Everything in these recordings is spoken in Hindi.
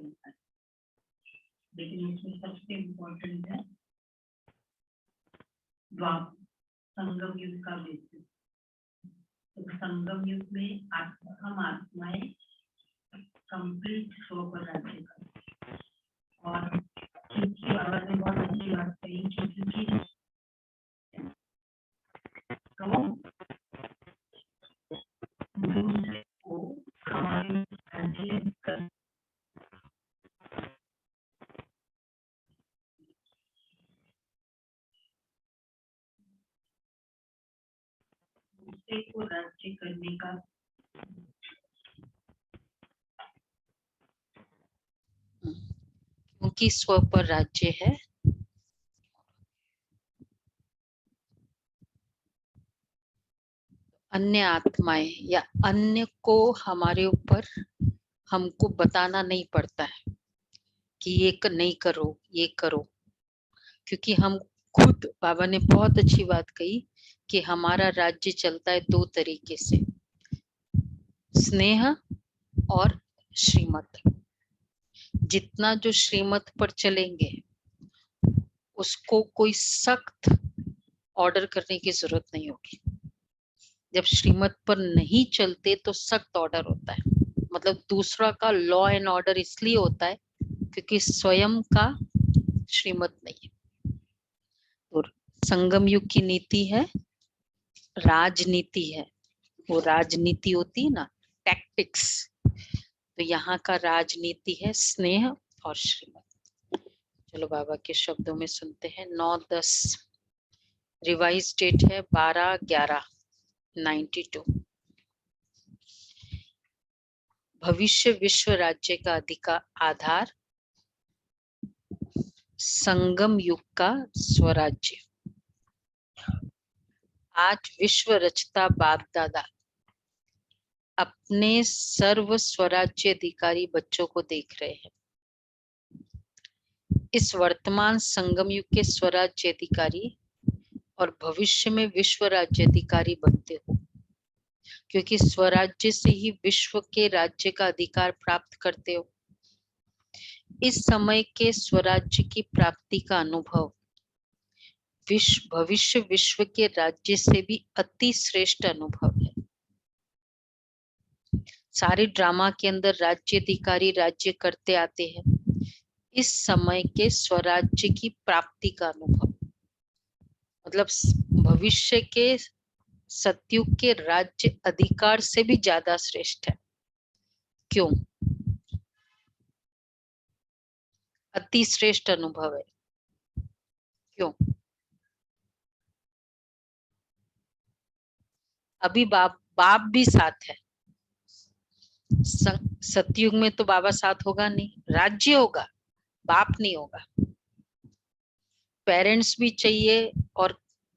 चलता है, लेकिन उसमें सबसे इम्पोर्टेंट है द्वापर संगम युग का बेसिस। तो संगम युग में हम आत्माएं कंप्लीट स्व पर राज्य करते, और क्योंकि बाबा ने बहुत अच्छी बात कही, क्योंकि तो हमारे राज्य कर दूसरे को राज्य करने का क्योंकि स्व पर राज्य है, अन्य आत्माएं या अन्य को हमारे ऊपर हमको बताना नहीं पड़ता है कि ये नहीं करो, ये करो, क्योंकि हम खुद, बाबा ने बहुत अच्छी बात कही कि हमारा राज्य चलता है दो तरीके से, स्नेह और श्रीमत। जितना जो श्रीमत पर चलेंगे उसको कोई सख्त ऑर्डर करने की जरूरत नहीं होगी। जब श्रीमत पर नहीं चलते तो सख्त ऑर्डर होता है, मतलब दूसरा का लॉ एंड ऑर्डर इसलिए होता है क्योंकि स्वयं का श्रीमत नहीं है। तो संगम युग की नीति है, राजनीति है, वो राजनीति होती है ना, टैक्टिक्स, तो यहाँ का राजनीति है स्नेह और श्रीमत। चलो बाबा के शब्दों में सुनते हैं। 9-10 रिवाइज डेट है 12/11/92। भविष्य विश्व राज्य का अधिकार आधार संगम युग का स्वराज्य। आज विश्व रचता बाप दादा अपने सर्व स्वराज्य अधिकारी बच्चों को देख रहे हैं। इस वर्तमान संगम युग के स्वराज्य अधिकारी और भविष्य में विश्व राज्य अधिकारी बनते हो, क्योंकि स्वराज्य से ही विश्व के राज्य का अधिकार प्राप्त करते हो। इस समय के स्वराज्य की प्राप्ति का अनुभव भविष्य विश्व के राज्य से भी अति श्रेष्ठ अनुभव है। सारे ड्रामा के अंदर राज्य अधिकारी राज्य करते आते हैं। इस समय के स्वराज्य की प्राप्ति का अनुभव, मतलब भविष्य के सतयुग के राज्य अधिकार से भी ज्यादा श्रेष्ठ है। क्यों? अति श्रेष्ठ अनुभव है। क्यों? अभी बाप भी साथ है। सतयुग में तो बाबा साथ होगा नहीं, राज्य होगा, बाप नहीं होगा। पेरेंट्स भी चाहिए और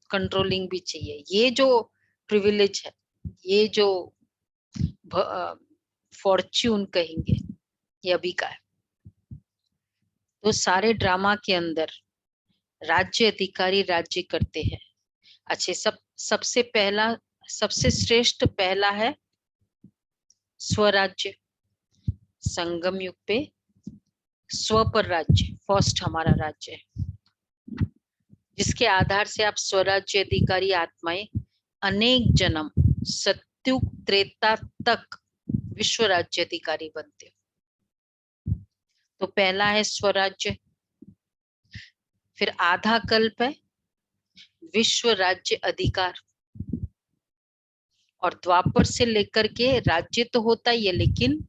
कंट्रोलिंग भी चाहिए। ये जो प्रिविलेज है, ये जो फॉर्च्यून कहेंगे, ये अभी का है। तो सारे ड्रामा के अंदर राज्य अधिकारी राज्य करते हैं। अच्छे, सबसे पहला, सबसे श्रेष्ठ पहला है स्वराज्य। संगम युग पे स्व पर राज्य फर्स्ट हमारा राज्य है, जिसके आधार से आप स्वराज्य अधिकारी आत्माएं अनेक जन्म सत्युग त्रेता तक विश्व राज्य अधिकारी बनते हो। तो पहला है स्वराज्य, फिर आधा कल्प है विश्व राज्य अधिकार, और द्वापर से लेकर के राज्य तो होता ही है, लेकिन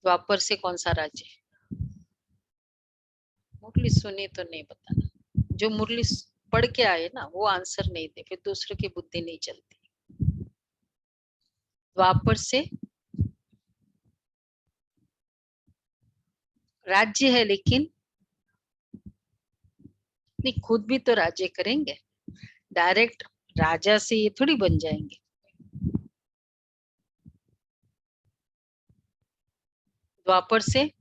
द्वापर से कौन सा राज्य? मुरली सुनी तो नहीं बताना, जो मुरली पढ़ के आए ना वो आंसर नहीं दे, फिर दूसरे की बुद्धि नहीं चलती। द्वापर से राज्य है, लेकिन नहीं, खुद भी तो राज्य करेंगे, डायरेक्ट राजा से ये थोड़ी बन जाएंगे। द्वापर से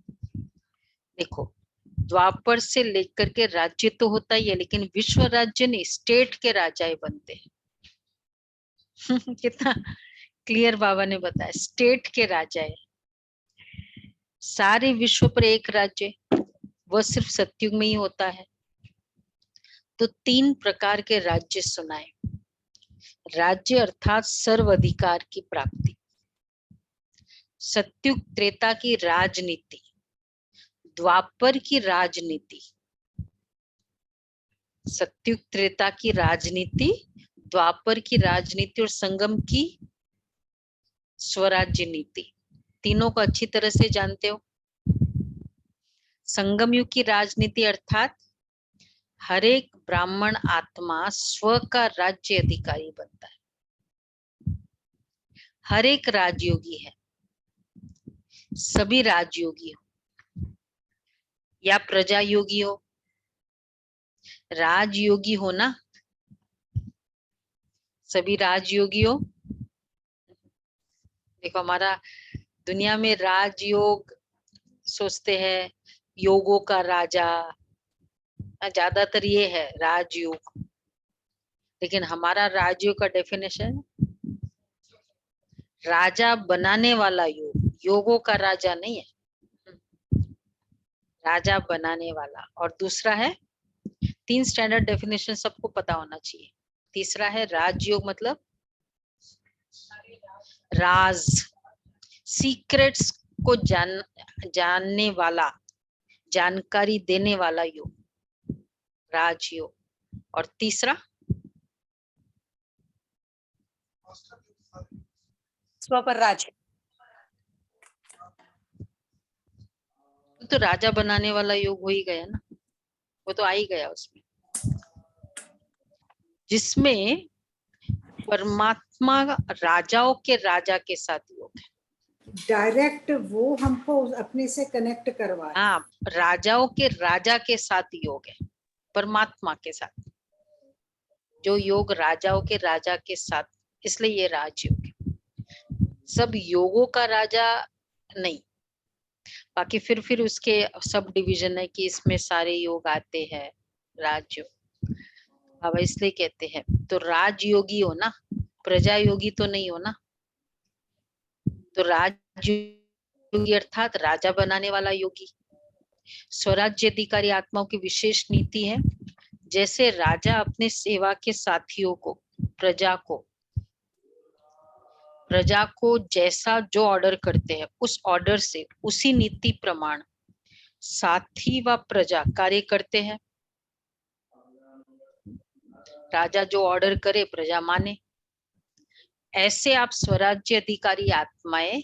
देखो, द्वापर से लेकर के राज्य तो होता ही है, लेकिन विश्व राज्य नहीं, स्टेट के राजाएं बनते हैं। कितना क्लियर बाबा ने बताया, स्टेट के राजाएं। सारे विश्व पर एक राज्य, वह सिर्फ सतयुग में ही होता है। तो 3 प्रकार के राज्य सुनाए। राज्य अर्थात सर्व अधिकार की प्राप्ति, सतयुग त्रेता की राजनीति, द्वापर की राजनीति, सतयुग त्रेता की राजनीति, द्वापर की राजनीति और संगम की स्वराज्य नीति। तीनों को अच्छी तरह से जानते हो। संगम युग की राजनीति अर्थात हर एक ब्राह्मण आत्मा स्व का राज्य अधिकारी बनता है। हर एक राजयोगी है, सभी राजयोगी हो या प्रजा योगी हो, राजयोगी हो ना, सभी राजयोगी हो। देखो हमारा दुनिया में राजयोग सोचते हैं, योगों का राजा, ज्यादातर ये है राजयोग। लेकिन हमारा राजयोग का डेफिनेशन राजा बनाने वाला योग, योगों का राजा नहीं है, राजा बनाने वाला। और दूसरा है, 3 स्टैंडर्ड डेफिनेशन सबको पता होना चाहिए। तीसरा है राजयोग मतलब राज, सीक्रेट्स को जानने वाला, जानकारी देने वाला योग, राजयोग। और तीसरा स्वपर राज, तो राजा बनाने वाला योग हो ही गया ना, वो तो आ ही गया उसमें, जिसमें परमात्मा राजाओं के राजा के साथ योग है। डायरेक्ट वो हमको अपने से कनेक्ट करवा रहा है। हाँ, राजाओं के राजा के साथ योग है, परमात्मा के साथ जो योग राजाओं के राजा के साथ, इसलिए ये राजयोग है। सब योगों का राजा नहीं, बाकी फिर उसके सब डिवीजन है कि इसमें सारे योग आते हैं राजयोग। अब इसलिए कहते हैं तो राजयोगी हो ना, प्रजा योगी तो नहीं हो ना। तो राजयोगी अर्थात राजा बनाने वाला योगी। स्वराज्य अधिकारी आत्माओं की विशेष नीति है, जैसे राजा अपने सेवा के साथियों को, प्रजा को जैसा जो ऑर्डर करते हैं, उस ऑर्डर से उसी नीति प्रमाण साथी व प्रजा कार्य करते हैं। राजा जो ऑर्डर करे प्रजा माने। ऐसे आप स्वराज्य अधिकारी आत्माएं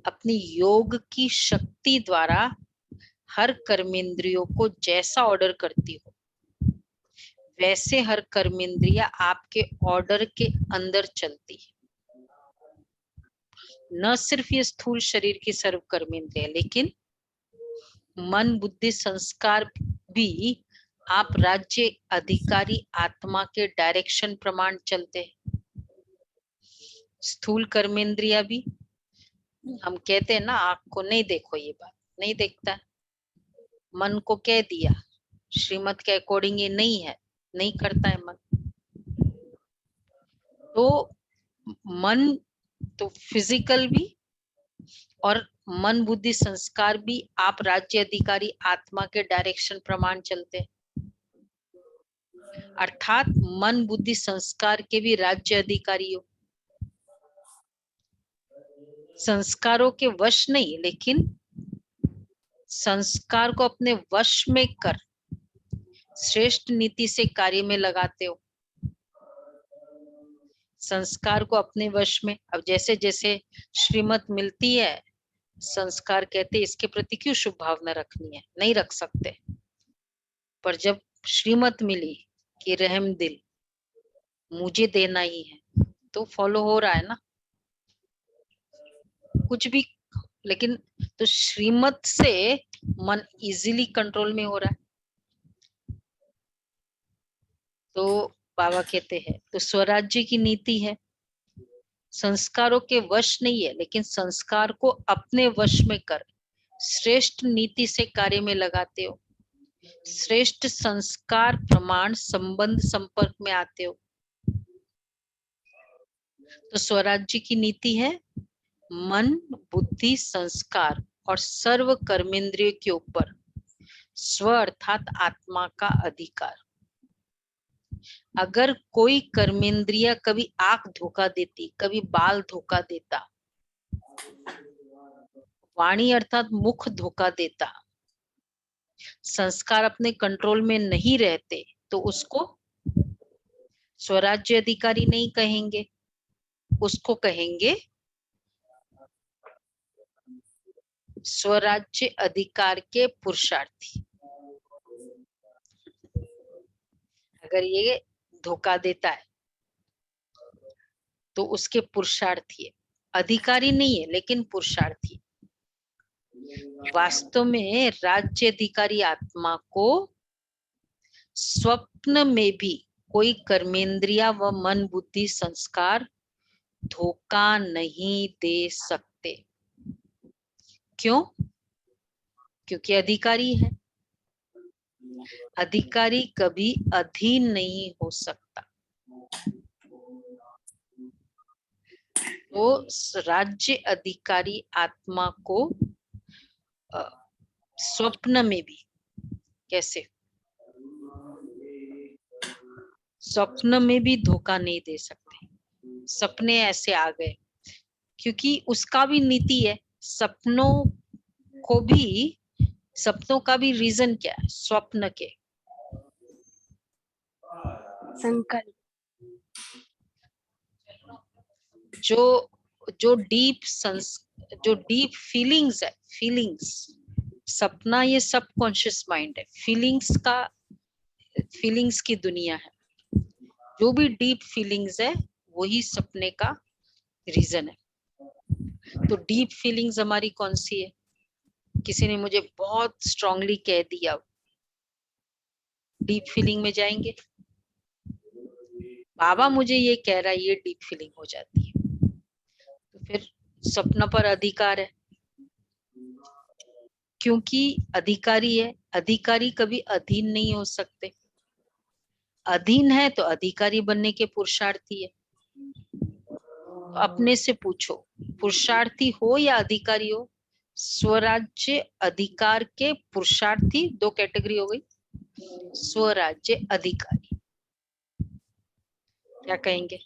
अपनी योग की शक्ति द्वारा हर कर्मेंद्रियों को जैसा ऑर्डर करती हो, वैसे हर कर्मेंद्रिया आपके ऑर्डर के अंदर चलती है। न सिर्फ ये स्थूल शरीर की सर्व कर्मेंद्रिया, लेकिन मन, बुद्धि, संस्कार भी आप राज्य अधिकारी आत्मा के डायरेक्शन प्रमाण चलते हैं। स्थूल कर्मेंद्रिया भी, हम कहते हैं ना आँख को नहीं देखो, ये बात नहीं देखता। मन को कह दिया श्रीमत के अकॉर्डिंग ये नहीं है, नहीं करता है मन। तो मन तो फिजिकल भी और मन, बुद्धि, संस्कार भी आप राज्य अधिकारी आत्मा के डायरेक्शन प्रमाण चलते हैं। अर्थात मन, बुद्धि, संस्कार के भी राज्य अधिकारी हो। संस्कारों के वश नहीं, लेकिन संस्कार को अपने वश में कर श्रेष्ठ नीति से कार्य में लगाते हो। संस्कार को अपने वश में, अब जैसे जैसे श्रीमत मिलती है, संस्कार कहते इसके प्रति क्यों शुभ भावना रखनी है, नहीं रख सकते। पर जब श्रीमत मिली कि रहम दिल मुझे देना ही है, तो फॉलो हो रहा है ना कुछ भी। लेकिन तो श्रीमत से मन इजीली कंट्रोल में हो रहा है। तो बाबा कहते हैं तो स्वराज्य की नीति है, संस्कारों के वश नहीं है, लेकिन संस्कार को अपने वश में कर श्रेष्ठ नीति से कार्य में लगाते हो। श्रेष्ठ संस्कार प्रमाण संबंध संपर्क में आते हो। तो स्वराज्य की नीति है मन, बुद्धि, संस्कार और सर्व कर्मेंद्रिय के ऊपर स्व अर्थात आत्मा का अधिकार। अगर कोई कर्मेंद्रिय कभी आंख धोखा देती, कभी बाल धोखा देता, वाणी अर्थात मुख धोखा देता, संस्कार अपने कंट्रोल में नहीं रहते, तो उसको स्वराज्य अधिकारी नहीं कहेंगे, उसको कहेंगे स्वराज्य अधिकार के पुरुषार्थी। अगर ये धोखा देता है तो उसके पुरुषार्थी है, अधिकारी नहीं है लेकिन पुरुषार्थी। वास्तव में राज्य अधिकारी आत्मा को स्वप्न में भी कोई कर्मेंद्रिया व मन बुद्धि संस्कार धोखा नहीं दे सकते। क्यों? क्योंकि अधिकारी है। अधिकारी कभी अधीन नहीं हो सकता। तो राज्य अधिकारी आत्मा को स्वप्न में भी, कैसे स्वप्न में भी धोखा नहीं दे सकते। सपने ऐसे आ गए, क्योंकि उसका भी नीति है। सपनों का भी रीजन क्या है? स्वप्न के संकल्प। जो डीप फीलिंग्स है, फीलिंग्स, सपना ये सबकॉन्शियस माइंड है, फीलिंग्स की दुनिया है। जो भी डीप फीलिंग्स है वही सपने का रीजन है। तो डीप फीलिंग्स हमारी कौन सी है? किसी ने मुझे बहुत स्ट्रांगली कह दिया, डीप फीलिंग में जाएंगे। बाबा मुझे ये कह रहा है, ये डीप फीलिंग हो जाती है। तो फिर सपना पर अधिकार है, क्योंकि अधिकारी है। अधिकारी कभी अधीन नहीं हो सकते। अधीन है तो अधिकारी बनने के पुरुषार्थी है। तो अपने से पूछो, पुरुषार्थी हो या अधिकारी हो? स्वराज्य अधिकार के पुरुषार्थी, दो कैटेगरी हो गई। स्वराज्य अधिकारी क्या कहेंगे?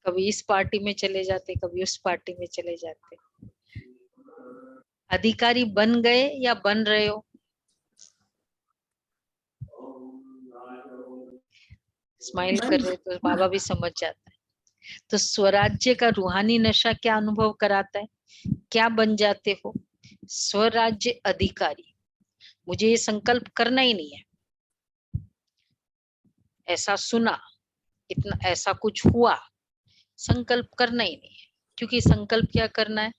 कभी इस पार्टी में चले जाते, कभी उस पार्टी में चले जाते। अधिकारी बन गए या बन रहे हो? स्माइल कर रहे तो बाबा भी समझ जाता है। तो स्वराज्य का रूहानी नशा क्या अनुभव कराता है? क्या बन जाते हो? स्वराज्य अधिकारी। मुझे ये संकल्प करना ही नहीं है, ऐसा सुना, इतना ऐसा कुछ हुआ, संकल्प करना ही नहीं है। क्योंकि संकल्प क्या करना है?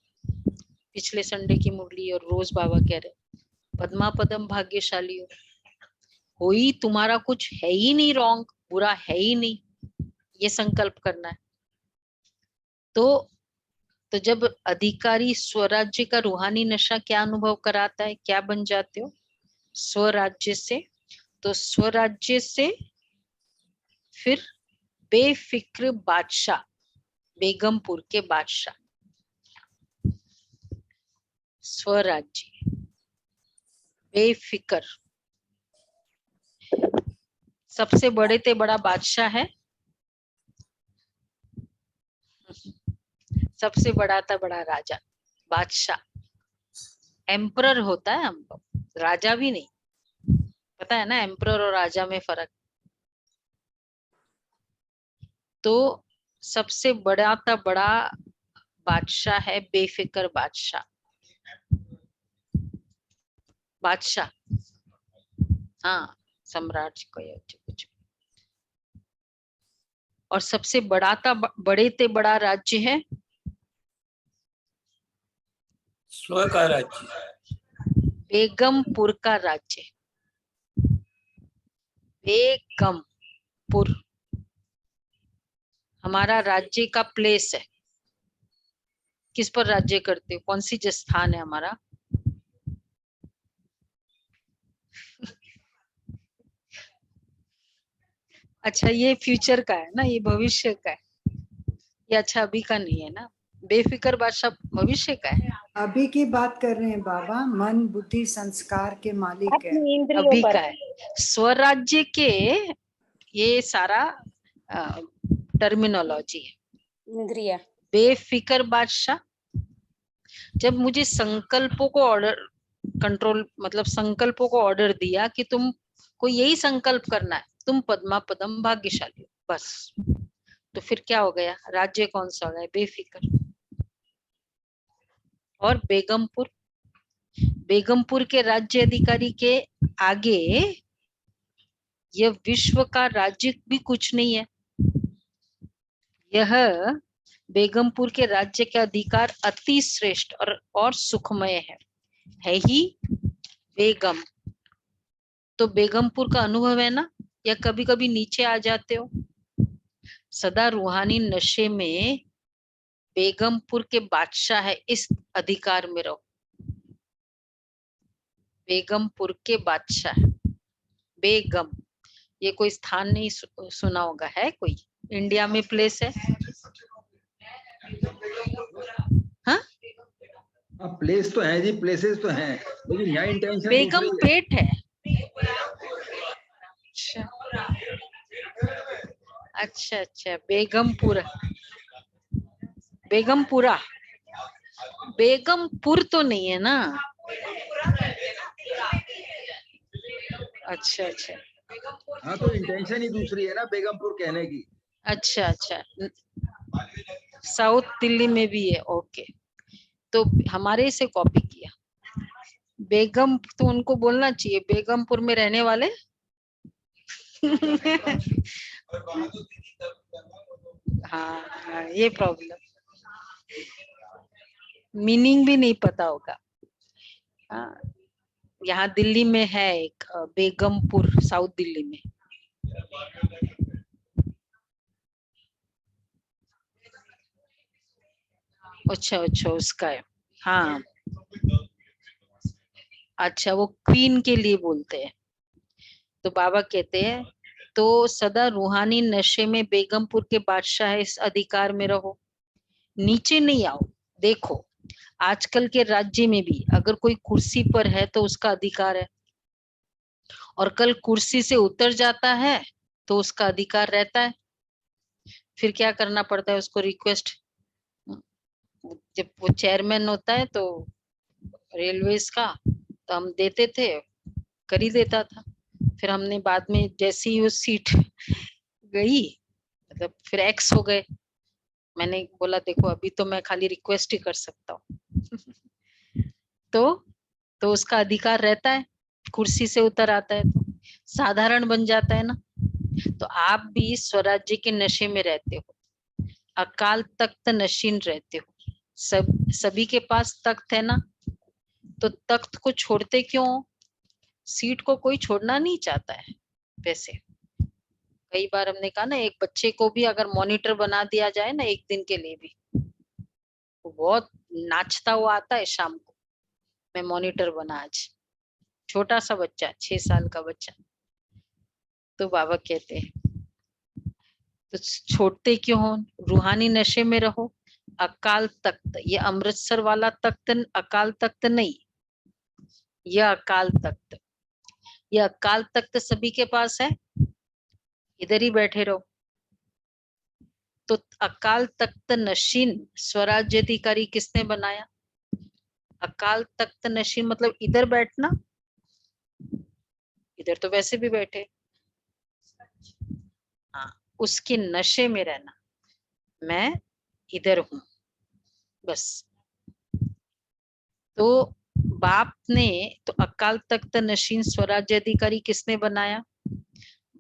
पिछले संडे की मुरली और रोज बाबा कह रहे, पद्मा पदम भाग्यशाली हो ही, तुम्हारा कुछ है ही नहीं रॉन्ग, बुरा है ही नहीं, ये संकल्प करना है। तो जब अधिकारी स्वराज्य का रूहानी नशा क्या अनुभव कराता है, क्या बन जाते हो? स्वराज्य से। तो स्वराज्य से फिर बेफिक्र बादशाह, बेगमपुर के बादशाह। स्वराज्य बेफिक्र, सबसे बड़े ते बड़ा बादशाह है, सबसे बड़ा था बड़ा राजा, बादशाह। एम्परर होता है हम लोग, राजा भी नहीं। पता है ना एम्परर और राजा में फर्क। तो सबसे बड़ा था बड़ा बादशाह है, बेफिक्र बादशाह। बादशाह, हाँ, सम्राट को कुछ। और सबसे बड़ा था बड़े ते बड़ा राज्य है स्व का राज्य, बेगमपुर का राज्य। बेगमपुर हमारा राज्य का प्लेस है। किस पर राज्य करते हो? कौन सी स्थान है हमारा? अच्छा, ये फ्यूचर का है ना, ये भविष्य का है। ये अच्छा अभी का नहीं है ना, बेफिक्र बादशाह भविष्य का है, अभी की बात कर रहे हैं बाबा, मन बुद्धि संस्कार के मालिक है। अपनी इंद्रियों अभी पर का है। स्वराज्य के ये सारा टर्मिनोलॉजी है। इंद्रिया। बेफिक्र बादशाह, जब मुझे संकल्पों को ऑर्डर कंट्रोल मतलब संकल्पों को ऑर्डर दिया कि तुम को यही संकल्प करना है, तुम पद्मा पदम भाग्यशाली हो, बस। तो फिर क्या हो गया, राज्य कौन सा हो गया, बेफिक्र। और बेगमपुर, बेगमपुर के राज्य अधिकारी के आगे यह विश्व का राज्य भी कुछ नहीं है। यह बेगमपुर के राज्य के अधिकार अति श्रेष्ठ और सुखमय है ही बेगम। तो बेगमपुर का अनुभव है ना, या कभी कभी नीचे आ जाते हो, सदा रूहानी नशे में बेगमपुर के बादशाह है, इस अधिकार में रहो। बेगमपुर के बादशाह, बेगम, ये कोई स्थान नहीं सुना होगा, है कोई इंडिया में प्लेस है? हाँ, प्लेस तो है जी, प्लेसेस तो हैं, लेकिन यहाँ इंटेंशन बेगम पेट है। अच्छा अच्छा, बेगमपुर, बेगमपुरा, बेगमपुर तो नहीं है ना। अच्छा अच्छा, हाँ, तो इंटेंशन ही दूसरी है ना बेगमपुर कहने की। अच्छा अच्छा, साउथ दिल्ली में भी है, ओके। तो हमारे से कॉपी किया। बेगम तो उनको बोलना चाहिए बेगमपुर में रहने वाले। हाँ, ये प्रॉब्लम, मीनिंग भी नहीं पता होगा। हाँ, यहाँ दिल्ली में है एक बेगमपुर, साउथ दिल्ली में। अच्छा अच्छा, उसका है, हाँ। अच्छा, वो क्वीन के लिए बोलते हैं। तो बाबा कहते हैं, तो सदा रूहानी नशे में बेगमपुर के बादशाह इस अधिकार में रहो, नीचे नहीं आओ। देखो, आजकल के राज्य में भी अगर कोई कुर्सी पर है तो उसका अधिकार है, और कल कुर्सी से उतर जाता है तो उसका अधिकार रहता है। फिर क्या करना पड़ता है उसको, रिक्वेस्ट। जब वो चेयरमैन होता है तो रेलवेज का, तो हम देते थे, कर ही देता था। फिर हमने बाद में जैसी ही वो सीट गई, मतलब फिर एक्स हो गए, मैंने बोला देखो अभी तो मैं खाली रिक्वेस्ट ही कर सकता हूँ। तो उसका अधिकार रहता है, कुर्सी से उतर आता है तो साधारण बन जाता है ना। तो आप भी स्वराज्य के नशे में रहते हो, अकाल तख्त नशीन रहते हो, सभी के पास तख्त है ना, तो तख्त को छोड़ते क्यों? सीट को कोई छोड़ना नहीं चाहता है। वैसे कई बार हमने कहा ना, एक बच्चे को भी अगर मॉनिटर बना दिया जाए ना एक दिन के लिए भी, वो बहुत नाचता हुआ आता है शाम को, मैं मॉनिटर बना आज। छोटा सा बच्चा, 6 साल का बच्चा। तो बाबा कहते हैं, तो छोड़ते क्यों हो? रूहानी नशे में रहो। अकाल तख्त, ये अमृतसर वाला तख्त, अकाल तख्त नहीं, यह अकाल तख्त, यह अकाल तख्त सभी के पास है, इधर ही बैठे रहो। तो अकाल तख्त नशीन स्वराज्य अधिकारी किसने बनाया? अकाल तख्त नशीन मतलब इधर बैठना, इधर तो वैसे भी बैठे, हाँ, उसके नशे में रहना, मैं इधर हूं, बस। तो बाप ने, तो अकाल तख्त नशीन स्वराज्य अधिकारी किसने बनाया?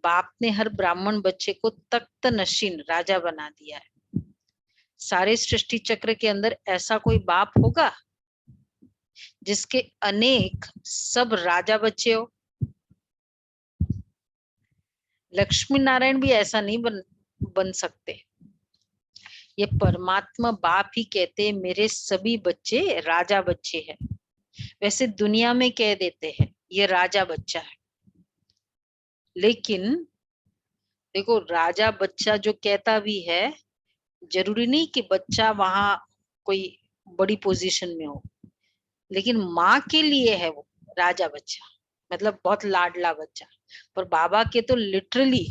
बाप ने हर ब्राह्मण बच्चे को तख्त नशीन राजा बना दिया है। सारे सृष्टि चक्र के अंदर ऐसा कोई बाप होगा जिसके अनेक सब राजा बच्चे हो? लक्ष्मी नारायण भी ऐसा नहीं बन सकते। ये परमात्मा बाप ही कहते हैं मेरे सभी बच्चे राजा बच्चे हैं। वैसे दुनिया में कह देते हैं ये राजा बच्चा है, लेकिन देखो राजा बच्चा जो कहता भी है जरूरी नहीं कि बच्चा वहां कोई बड़ी पोजीशन में हो, लेकिन माँ के लिए है वो राजा बच्चा, मतलब बहुत लाडला बच्चा। पर बाबा के तो लिटरली,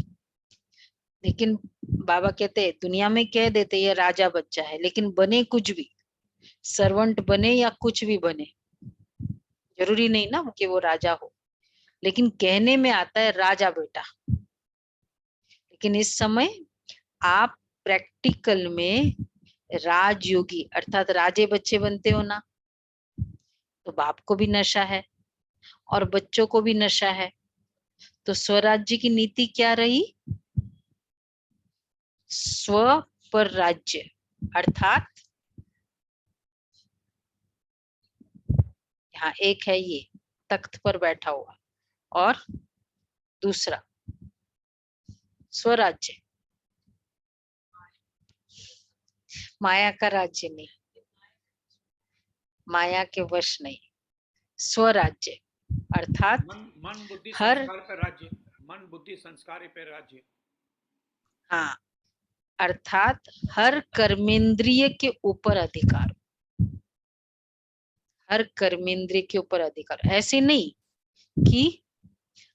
लेकिन बाबा कहते हैं दुनिया में कह देते ये राजा बच्चा है, लेकिन बने कुछ भी, सर्वेंट बने या कुछ भी बने, जरूरी नहीं ना कि वो राजा हो, लेकिन कहने में आता है राजा बेटा। लेकिन इस समय आप प्रैक्टिकल में राजयोगी अर्थात राजे बच्चे बनते हो ना, तो बाप को भी नशा है और बच्चों को भी नशा है। तो स्वराज्य की नीति क्या रही? स्व पर राज्य, अर्थात यहाँ एक है ये तख्त पर बैठा हुआ और दूसरा स्वराज्य, माया का राज्य नहीं, माया के वश नहीं, स्वराज्य अर्थात मन बुद्धि हर संस्कार पे राज्य, मन बुद्धि संस्कार पे राज्य। हाँ, अर्थात हर कर्मेंद्रिय के ऊपर अधिकार, हर कर्मेंद्रिय के ऊपर अधिकार। ऐसे नहीं कि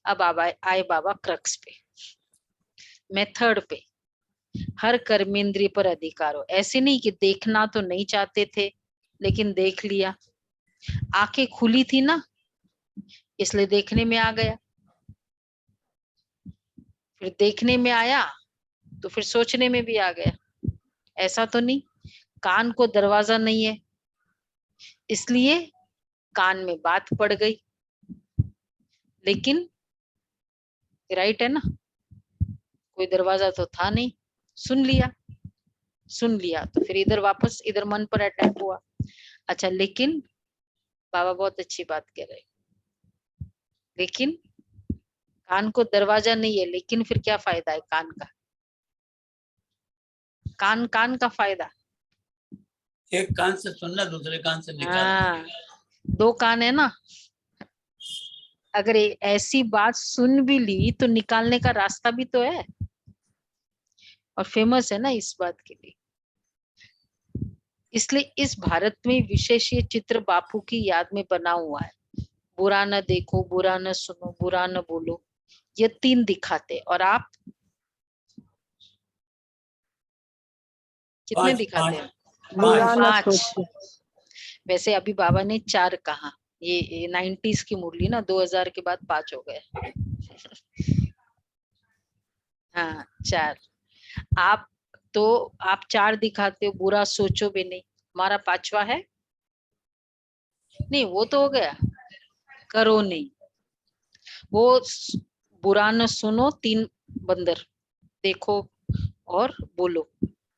अब आए बाबा क्रक्स पे, मेथड पे, हर कर्मेंद्रिय पर अधिकार हो। ऐसे नहीं कि देखना तो नहीं चाहते थे लेकिन देख लिया, आंखें खुली थी ना इसलिए देखने में आ गया, फिर देखने में आया तो फिर सोचने में भी आ गया। ऐसा तो नहीं, कान को दरवाजा नहीं है इसलिए कान में बात पड़ गई, लेकिन राइट है ना, कोई दरवाजा तो था नहीं, सुन लिया तो फिर इधर वापस इधर मन पर अटैक हुआ। अच्छा, लेकिन बाबा बहुत अच्छी बात कह रहे, लेकिन कान को दरवाजा नहीं है, लेकिन फिर क्या फायदा है कान का? कान का फायदा, एक कान से सुनना, दूसरे कान से निकालना। हाँ, दो कान है ना, अगर ऐसी बात सुन भी ली तो निकालने का रास्ता भी तो है, और फेमस है ना इस बात के लिए। इसलिए इस भारत में विशेष ये चित्र बापू की याद में बना हुआ है। बुरा न देखो, बुरा न सुनो, बुरा न बोलो, ये 3 दिखाते, और आप कितने पांच दिखाते हैं? पांच 5। वैसे अभी बाबा ने 4 कहा, ये 90s की मुरली ना, 2000 के बाद 5 हो गए। हाँ 4। आप 4 दिखाते हो, बुरा सोचो भी नहीं, हमारा 5वां है नहीं, वो तो हो गया करो नहीं, वो बुरा न सुनो, 3 बंदर देखो और बोलो,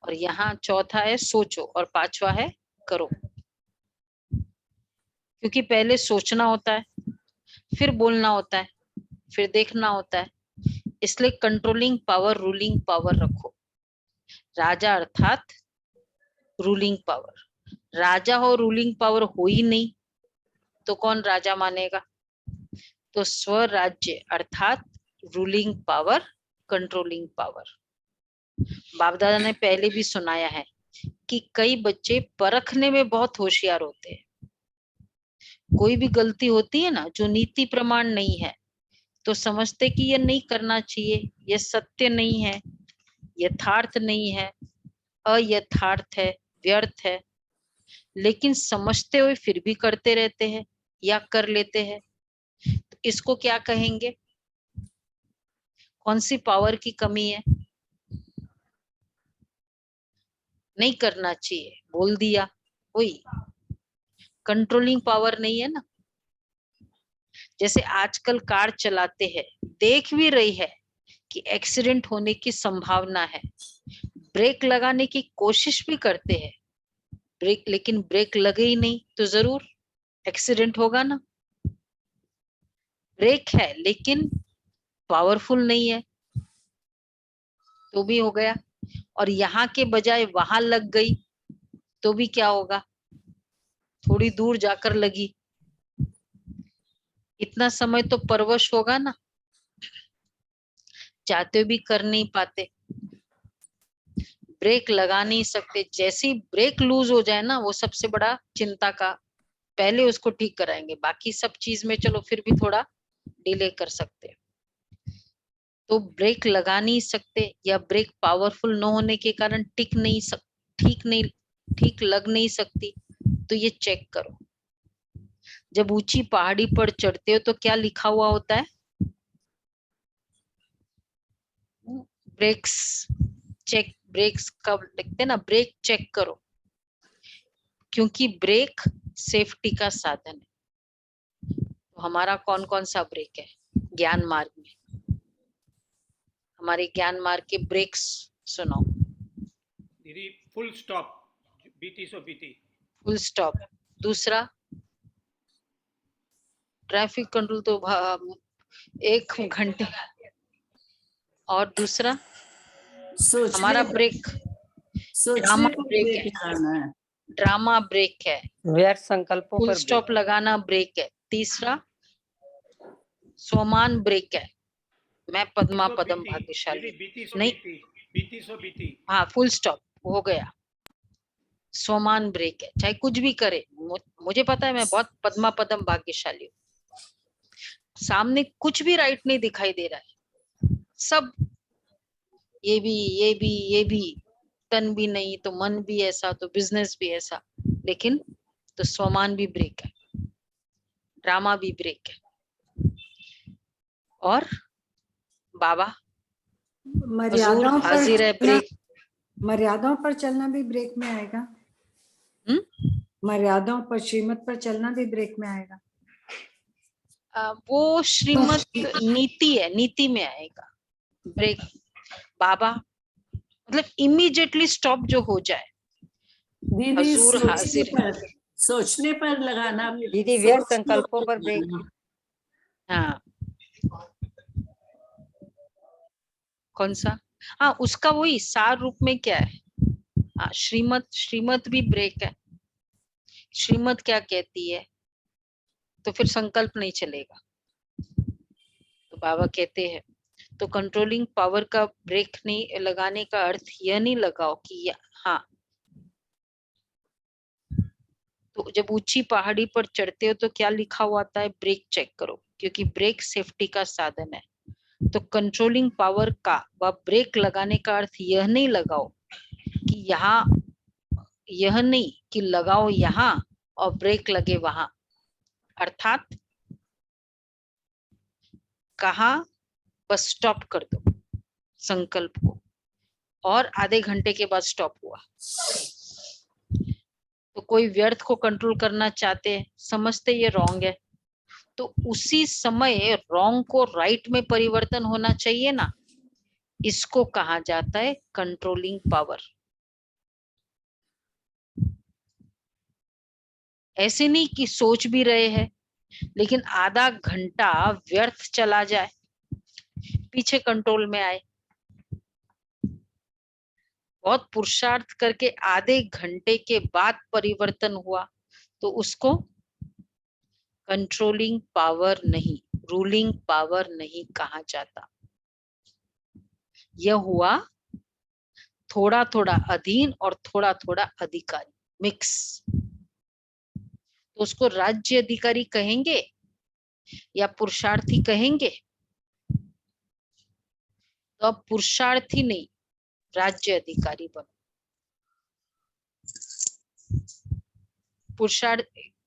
और यहाँ 4था है सोचो और 5वां है करो। क्योंकि पहले सोचना होता है, फिर बोलना होता है, फिर देखना होता है, इसलिए कंट्रोलिंग पावर, रूलिंग पावर रखो। राजा अर्थात रूलिंग पावर, राजा हो रूलिंग पावर हो ही नहीं तो कौन राजा मानेगा? तो स्वराज्य अर्थात रूलिंग पावर, कंट्रोलिंग पावर। बाप दादा ने पहले भी सुनाया है कि कई बच्चे परखने में बहुत होशियार होते हैं, कोई भी गलती होती है ना जो नीति प्रमाण नहीं है तो समझते कि ये नहीं करना चाहिए, ये सत्य नहीं है, यथार्थ नहीं है, अयथार्थ है, व्यर्थ है, लेकिन समझते हुए फिर भी करते रहते हैं या कर लेते हैं। तो इसको क्या कहेंगे? कौन सी पावर की कमी है? नहीं करना चाहिए बोल दिया, वही कंट्रोलिंग पावर नहीं है ना। जैसे आजकल कार चलाते हैं, देख भी रही है कि एक्सीडेंट होने की संभावना है, ब्रेक लगाने की कोशिश भी करते हैं, लेकिन ब्रेक लगे ही नहीं तो जरूर एक्सीडेंट होगा ना। ब्रेक है लेकिन पावरफुल नहीं है तो भी हो गया, और यहाँ के बजाय वहां लग गई तो भी क्या होगा? थोड़ी दूर जाकर लगी, इतना समय तो परवश होगा ना, चाहते भी कर नहीं पाते। ब्रेक लगा नहीं सकते। जैसे ही ब्रेक लूज हो जाए ना, वो सबसे बड़ा चिंता का, पहले उसको ठीक कराएंगे। बाकी सब चीज में चलो फिर भी थोड़ा डिले कर सकते हैं। तो ब्रेक लगा नहीं सकते या ब्रेक पावरफुल न होने के कारण ठीक लग नहीं सकती, तो ये चेक करो। जब ऊंची पहाड़ी पर चढ़ते हो तो क्या लिखा हुआ होता है? ब्रेक्स चेक, ब्रेक्स कब लिखते हैं ना, ब्रेक चेक करो, क्योंकि ब्रेक सेफ्टी का साधन है। तो हमारा कौन कौन सा ब्रेक है ज्ञान मार्ग में? हमारे ज्ञान मार्ग के ब्रेक्स सुनो। दीदी फुल स्टॉप, बीती सो बीती। Full stop. दूसरा ट्रैफिक कंट्रोल तो 1 घंटे। और दूसरा हमारा ब्रेक ड्रामा ब्रेक है, ड्रामा ब्रेक है। व्यर्थ संकल्पों फुल पर स्टॉप लगाना ब्रेक है। तीसरा स्वमान ब्रेक है, मैं पद्मा बीती सो पदम बीती, भाग्यशाली दीदी बीती सो नहीं। बीती, बीती सो बीती। हाँ, फुल स्टॉप हो गया, स्वमान ब्रेक है। चाहे कुछ भी करे, मुझे पता है मैं बहुत पद्मा पदम भाग्यशाली हूँ। सामने कुछ भी राइट नहीं दिखाई दे रहा है, सब ये भी, तन भी नहीं तो मन भी ऐसा, तो बिजनेस भी ऐसा, लेकिन तो स्वमान भी ब्रेक है, ड्रामा भी ब्रेक है। और बाबा मर्यादाओं पर हाजिर है चलना, ब्रेक। मर्यादाओं पर चलना भी ब्रेक में आएगा। मर्यादाओं पर, श्रीमत पर चलना भी ब्रेक में आएगा। वो श्रीमत नीति है, नीति में आएगा ब्रेक। बाबा मतलब इमीडिएटली स्टॉप जो हो जाए, दीदी हजूर हाजिर है। सोचने पर लगाना। दीदी व्यर्थ संकल्पों पर ब्रेक। हाँ, कौन सा? हाँ, उसका वही सार रूप में क्या है? हाँ, श्रीमत भी ब्रेक है। श्रीमत क्या कहती है, तो फिर संकल्प नहीं चलेगा। तो बाबा कहते हैं तो कंट्रोलिंग पावर का ब्रेक नहीं लगाने का अर्थ यह नहीं लगाओ कि हाँ, तो जब ऊंची पहाड़ी पर चढ़ते हो तो क्या लिखा हुआ आता है? ब्रेक चेक करो, क्योंकि ब्रेक सेफ्टी का साधन है। तो कंट्रोलिंग पावर का व ब्रेक लगाने का अर्थ यह नहीं लगाओ कि यहाँ, यह नहीं कि लगाओ यहाँ और ब्रेक लगे वहां। अर्थात कहा बस स्टॉप कर दो संकल्प को, और आधे घंटे के बाद स्टॉप हुआ। तो कोई व्यर्थ को कंट्रोल करना चाहते हैं, समझते ये रॉन्ग है, तो उसी समय रॉन्ग को राइट में परिवर्तन होना चाहिए ना। इसको कहा जाता है कंट्रोलिंग पावर। ऐसे नहीं कि सोच भी रहे हैं लेकिन आधा घंटा व्यर्थ चला जाए, पीछे कंट्रोल में आए। बहुत पुरुषार्थ करके आधे घंटे के बाद परिवर्तन हुआ, तो उसको कंट्रोलिंग पावर नहीं, रूलिंग पावर नहीं कहा जाता। यह हुआ थोड़ा थोड़ा अधीन और थोड़ा थोड़ा अधिकारी, मिक्स। तो उसको राज्य अधिकारी कहेंगे या पुरुषार्थी कहेंगे? तो अब पुरुषार्थी नहीं, राज्य अधिकारी बनो।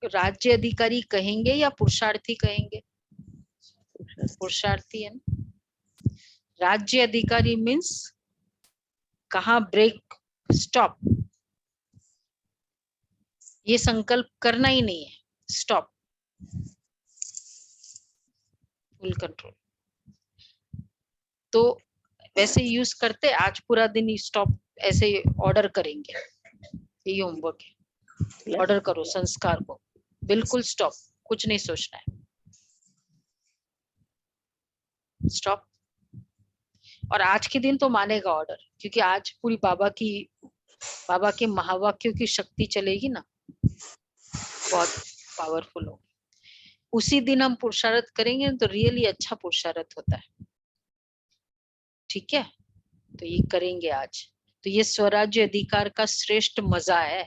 राज्य अधिकारी कहेंगे या पुरुषार्थी कहेंगे? पुरुषार्थी है ना। राज्य अधिकारी मीन्स कहाँ ब्रेक, स्टॉप, ये संकल्प करना ही नहीं है, स्टॉप, फुल कंट्रोल। तो वैसे यूज करते, आज पूरा दिन स्टॉप ऐसे ऑर्डर करेंगे, ये होमवर्क है। ऑर्डर करो संस्कार को, बिल्कुल स्टॉप, कुछ नहीं सोचना है, स्टॉप। और आज के दिन तो मानेगा ऑर्डर, क्योंकि आज पूरी बाबा के महावाक्यों की शक्ति चलेगी ना, बहुत पावरफुल हो। उसी दिन हम पुरुषार्थ करेंगे तो रियली अच्छा पुरुषार्थ होता है। ठीक है, तो ये करेंगे आज। तो तो ये स्वराज्य अधिकार का श्रेष्ठ मजा है।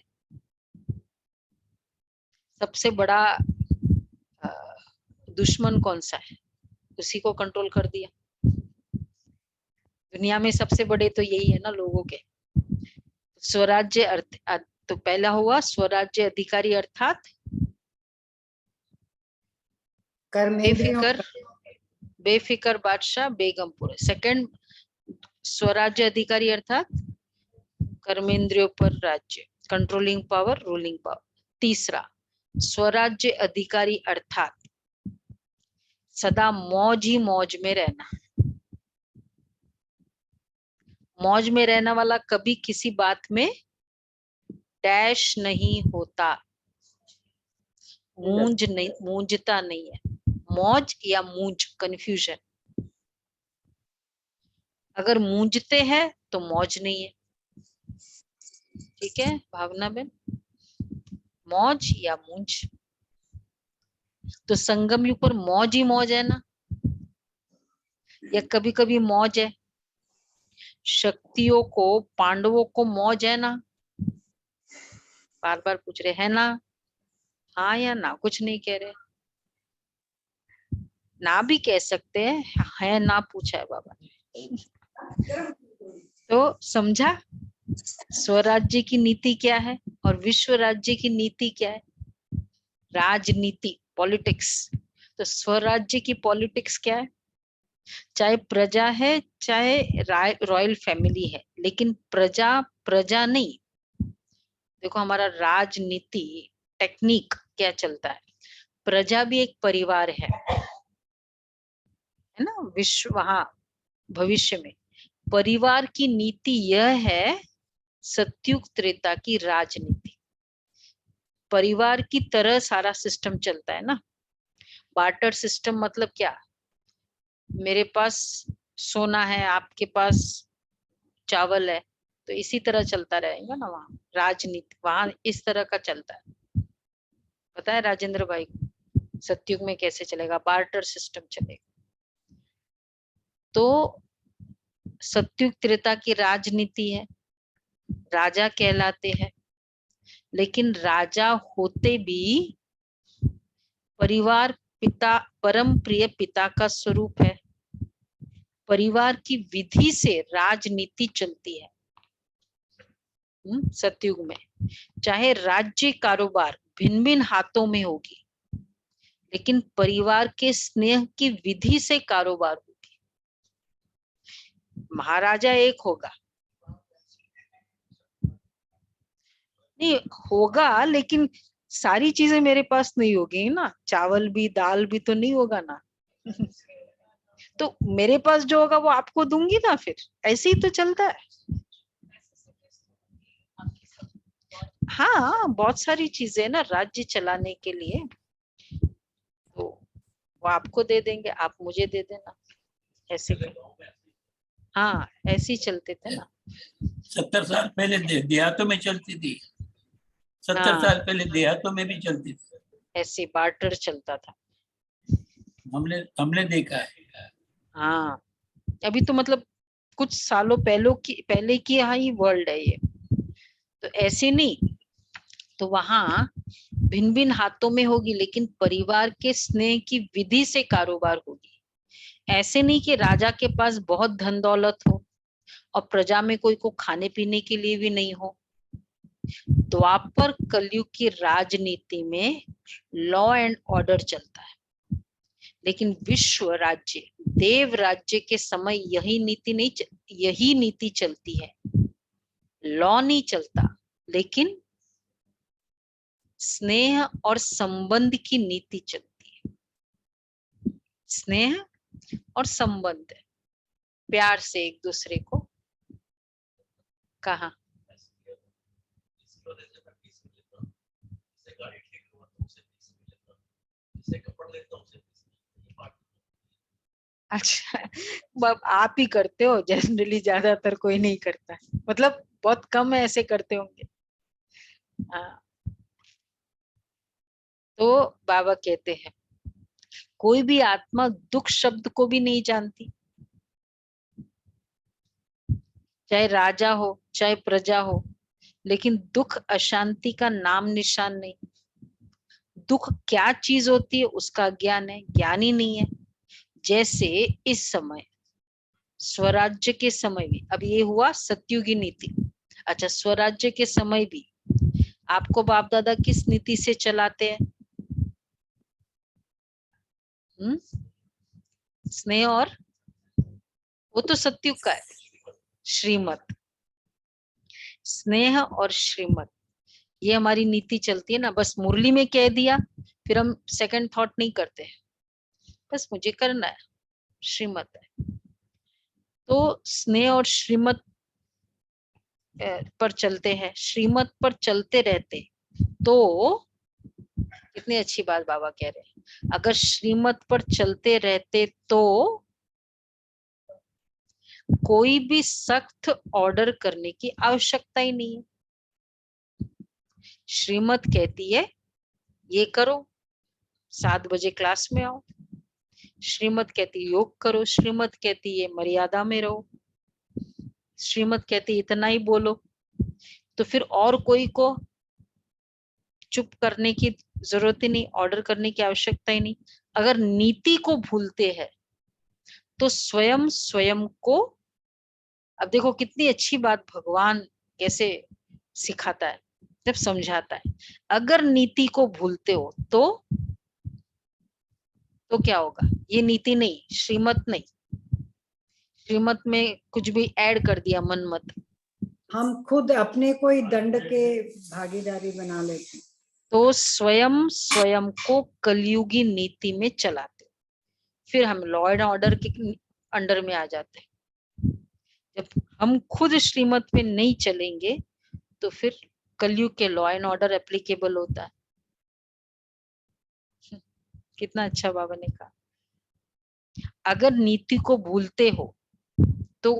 सबसे बड़ा दुश्मन कौन सा है, उसी को कंट्रोल कर दिया। दुनिया में सबसे बड़े तो यही है ना लोगों के। स्वराज्य तो पहला हुआ स्वराज्य अधिकारी अर्थात बेफिकर बादशाह बेगमपुर। सेकंड स्वराज्य अधिकारी अर्थात कर्मेंद्रियों पर राज्य, कंट्रोलिंग पावर, रूलिंग पावर। तीसरा स्वराज्य अधिकारी अर्थात सदा मौज ही मौज में रहना। मौज में रहने वाला कभी किसी बात में डैश नहीं होता, मूंझता नहीं है। मौज या मूंझ, कंफ्यूजन। अगर मूंझते हैं तो मौज नहीं है। ठीक है भावना बहन, मौज या मूंझ। तो संगम युग पर मौज ही मौज है ना, या कभी कभी मौज है? शक्तियों को, पांडवों को मौज है ना? बार बार पूछ रहे हैं ना, हाँ या ना, कुछ नहीं कह रहे। ना भी कह सकते हैं, है ना पूछा है बाबा ने। तो समझा स्वराज्य की नीति क्या है और विश्व राज्य की नीति क्या है? राजनीति, पॉलिटिक्स। तो स्वराज्य की पॉलिटिक्स क्या है? चाहे प्रजा है, चाहे रॉयल फैमिली है, लेकिन प्रजा नहीं। देखो हमारा राजनीति टेक्निक क्या चलता है, प्रजा भी एक परिवार है ना। विश्व वहां भविष्य में परिवार की नीति यह है सत्युग त्रेता की राजनीति। परिवार की तरह सारा सिस्टम चलता है ना। बार्टर सिस्टम मतलब क्या, मेरे पास सोना है, आपके पास चावल है, तो इसी तरह चलता रहेगा ना वहाँ राजनीति। वहां इस तरह का चलता है। पता है राजेंद्र भाई को सत्युग में कैसे चलेगा? बार्टर सिस्टम चलेगा। तो सत्युग त्रेता की राजनीति है, राजा कहलाते हैं, लेकिन राजा होते भी परिवार पिता, परम प्रिय पिता का स्वरूप है। परिवार की विधि से राजनीति चलती है सतयुग में। चाहे राज्य कारोबार भिन्न भिन्न हाथों में होगी, लेकिन परिवार के स्नेह की विधि से कारोबार होगी। महाराजा एक होगा, नहीं होगा, लेकिन सारी चीजें मेरे पास नहीं होगी ना। चावल भी, दाल भी तो नहीं होगा ना। तो मेरे पास जो होगा वो आपको दूंगी ना, फिर ऐसे ही तो चलता है। हाँ बहुत सारी चीजें ना राज्य चलाने के लिए, तो वो आपको दे देंगे, आप मुझे दे देना, ऐसे। हाँ ऐसे ही चलते थे ना। 70 साल पहले देहातों में चलती थी, 70 हाँ। साल पहले देहातों में भी चलती थी। ऐसे बार्टर चलता था, हमने देखा है। हाँ अभी तो मतलब कुछ सालों पहले की यहाँ ही वर्ल्ड है ये, तो ऐसे नहीं। तो वहां भिन्न भिन्न हाथों में होगी, लेकिन परिवार के स्नेह की विधि से कारोबार होगी। ऐसे नहीं कि राजा के पास बहुत धन दौलत हो और प्रजा में कोई को खाने पीने के लिए भी नहीं हो। द्वापर कलयुग की राजनीति में लॉ एंड ऑर्डर चलता है, लेकिन विश्व राज्य, देव राज्य के समय यही नीति चलती है। लॉ नहीं चलता, लेकिन स्नेह और संबंध की नीति चलती है। स्नेह और संबंध, प्यार से एक दूसरे को कहा। अच्छा आप ही करते हो, जनरली ज्यादातर कोई नहीं करता, मतलब बहुत कम ऐसे करते होंगे। हाँ तो बाबा कहते हैं कोई भी आत्मा दुख शब्द को भी नहीं जानती। चाहे राजा हो चाहे प्रजा हो, लेकिन दुख अशांति का नाम निशान नहीं। दुख क्या चीज होती है उसका ज्ञान है, ज्ञान ही नहीं है। जैसे इस समय स्वराज्य के समय भी, अब ये हुआ सत्युगी नीति। अच्छा, स्वराज्य के समय भी आपको बाप दादा किस नीति से चलाते हैं? स्नेह और, वो तो सत्युग का है, श्रीमत। स्नेह और श्रीमत, ये हमारी नीति चलती है ना। बस मुरली में कह दिया, फिर हम सेकंड थॉट नहीं करते, बस मुझे करना है, श्रीमत है। तो स्नेह और श्रीमत पर चलते हैं, श्रीमत पर चलते रहते, तो कितनी अच्छी बात बाबा कह रहे हैं। अगर श्रीमत पर चलते रहते तो कोई भी सख्त ऑर्डर करने की आवश्यकता ही नहीं है। श्रीमत कहती है ये करो, 7 बजे क्लास में आओ। श्रीमत कहती है योग करो, श्रीमत कहती है मर्यादा में रहो, श्रीमत कहती है इतना ही बोलो। तो फिर और कोई को चुप करने की जरूरत ही नहीं, ऑर्डर करने की आवश्यकता ही नहीं। अगर नीति को भूलते हैं तो स्वयं स्वयं को, अब देखो कितनी अच्छी बात भगवान कैसे सिखाता है जब समझाता है। अगर नीति को भूलते हो तो क्या होगा? ये नीति नहीं, श्रीमत नहीं, श्रीमत में कुछ भी ऐड कर दिया मन मत, हम खुद अपने को ही दंड के भागीदारी बना लेते हैं। तो स्वयं स्वयं को कलयुगी नीति में चलाते, फिर हम लॉ एंड ऑर्डर के अंडर में आ जाते हैं। जब हम खुद श्रीमत में नहीं चलेंगे तो फिर कलयुग के लॉ एंड ऑर्डर एप्लीकेबल होता है। कितना अच्छा बाबा ने कहा। अगर नीति को भूलते हो तो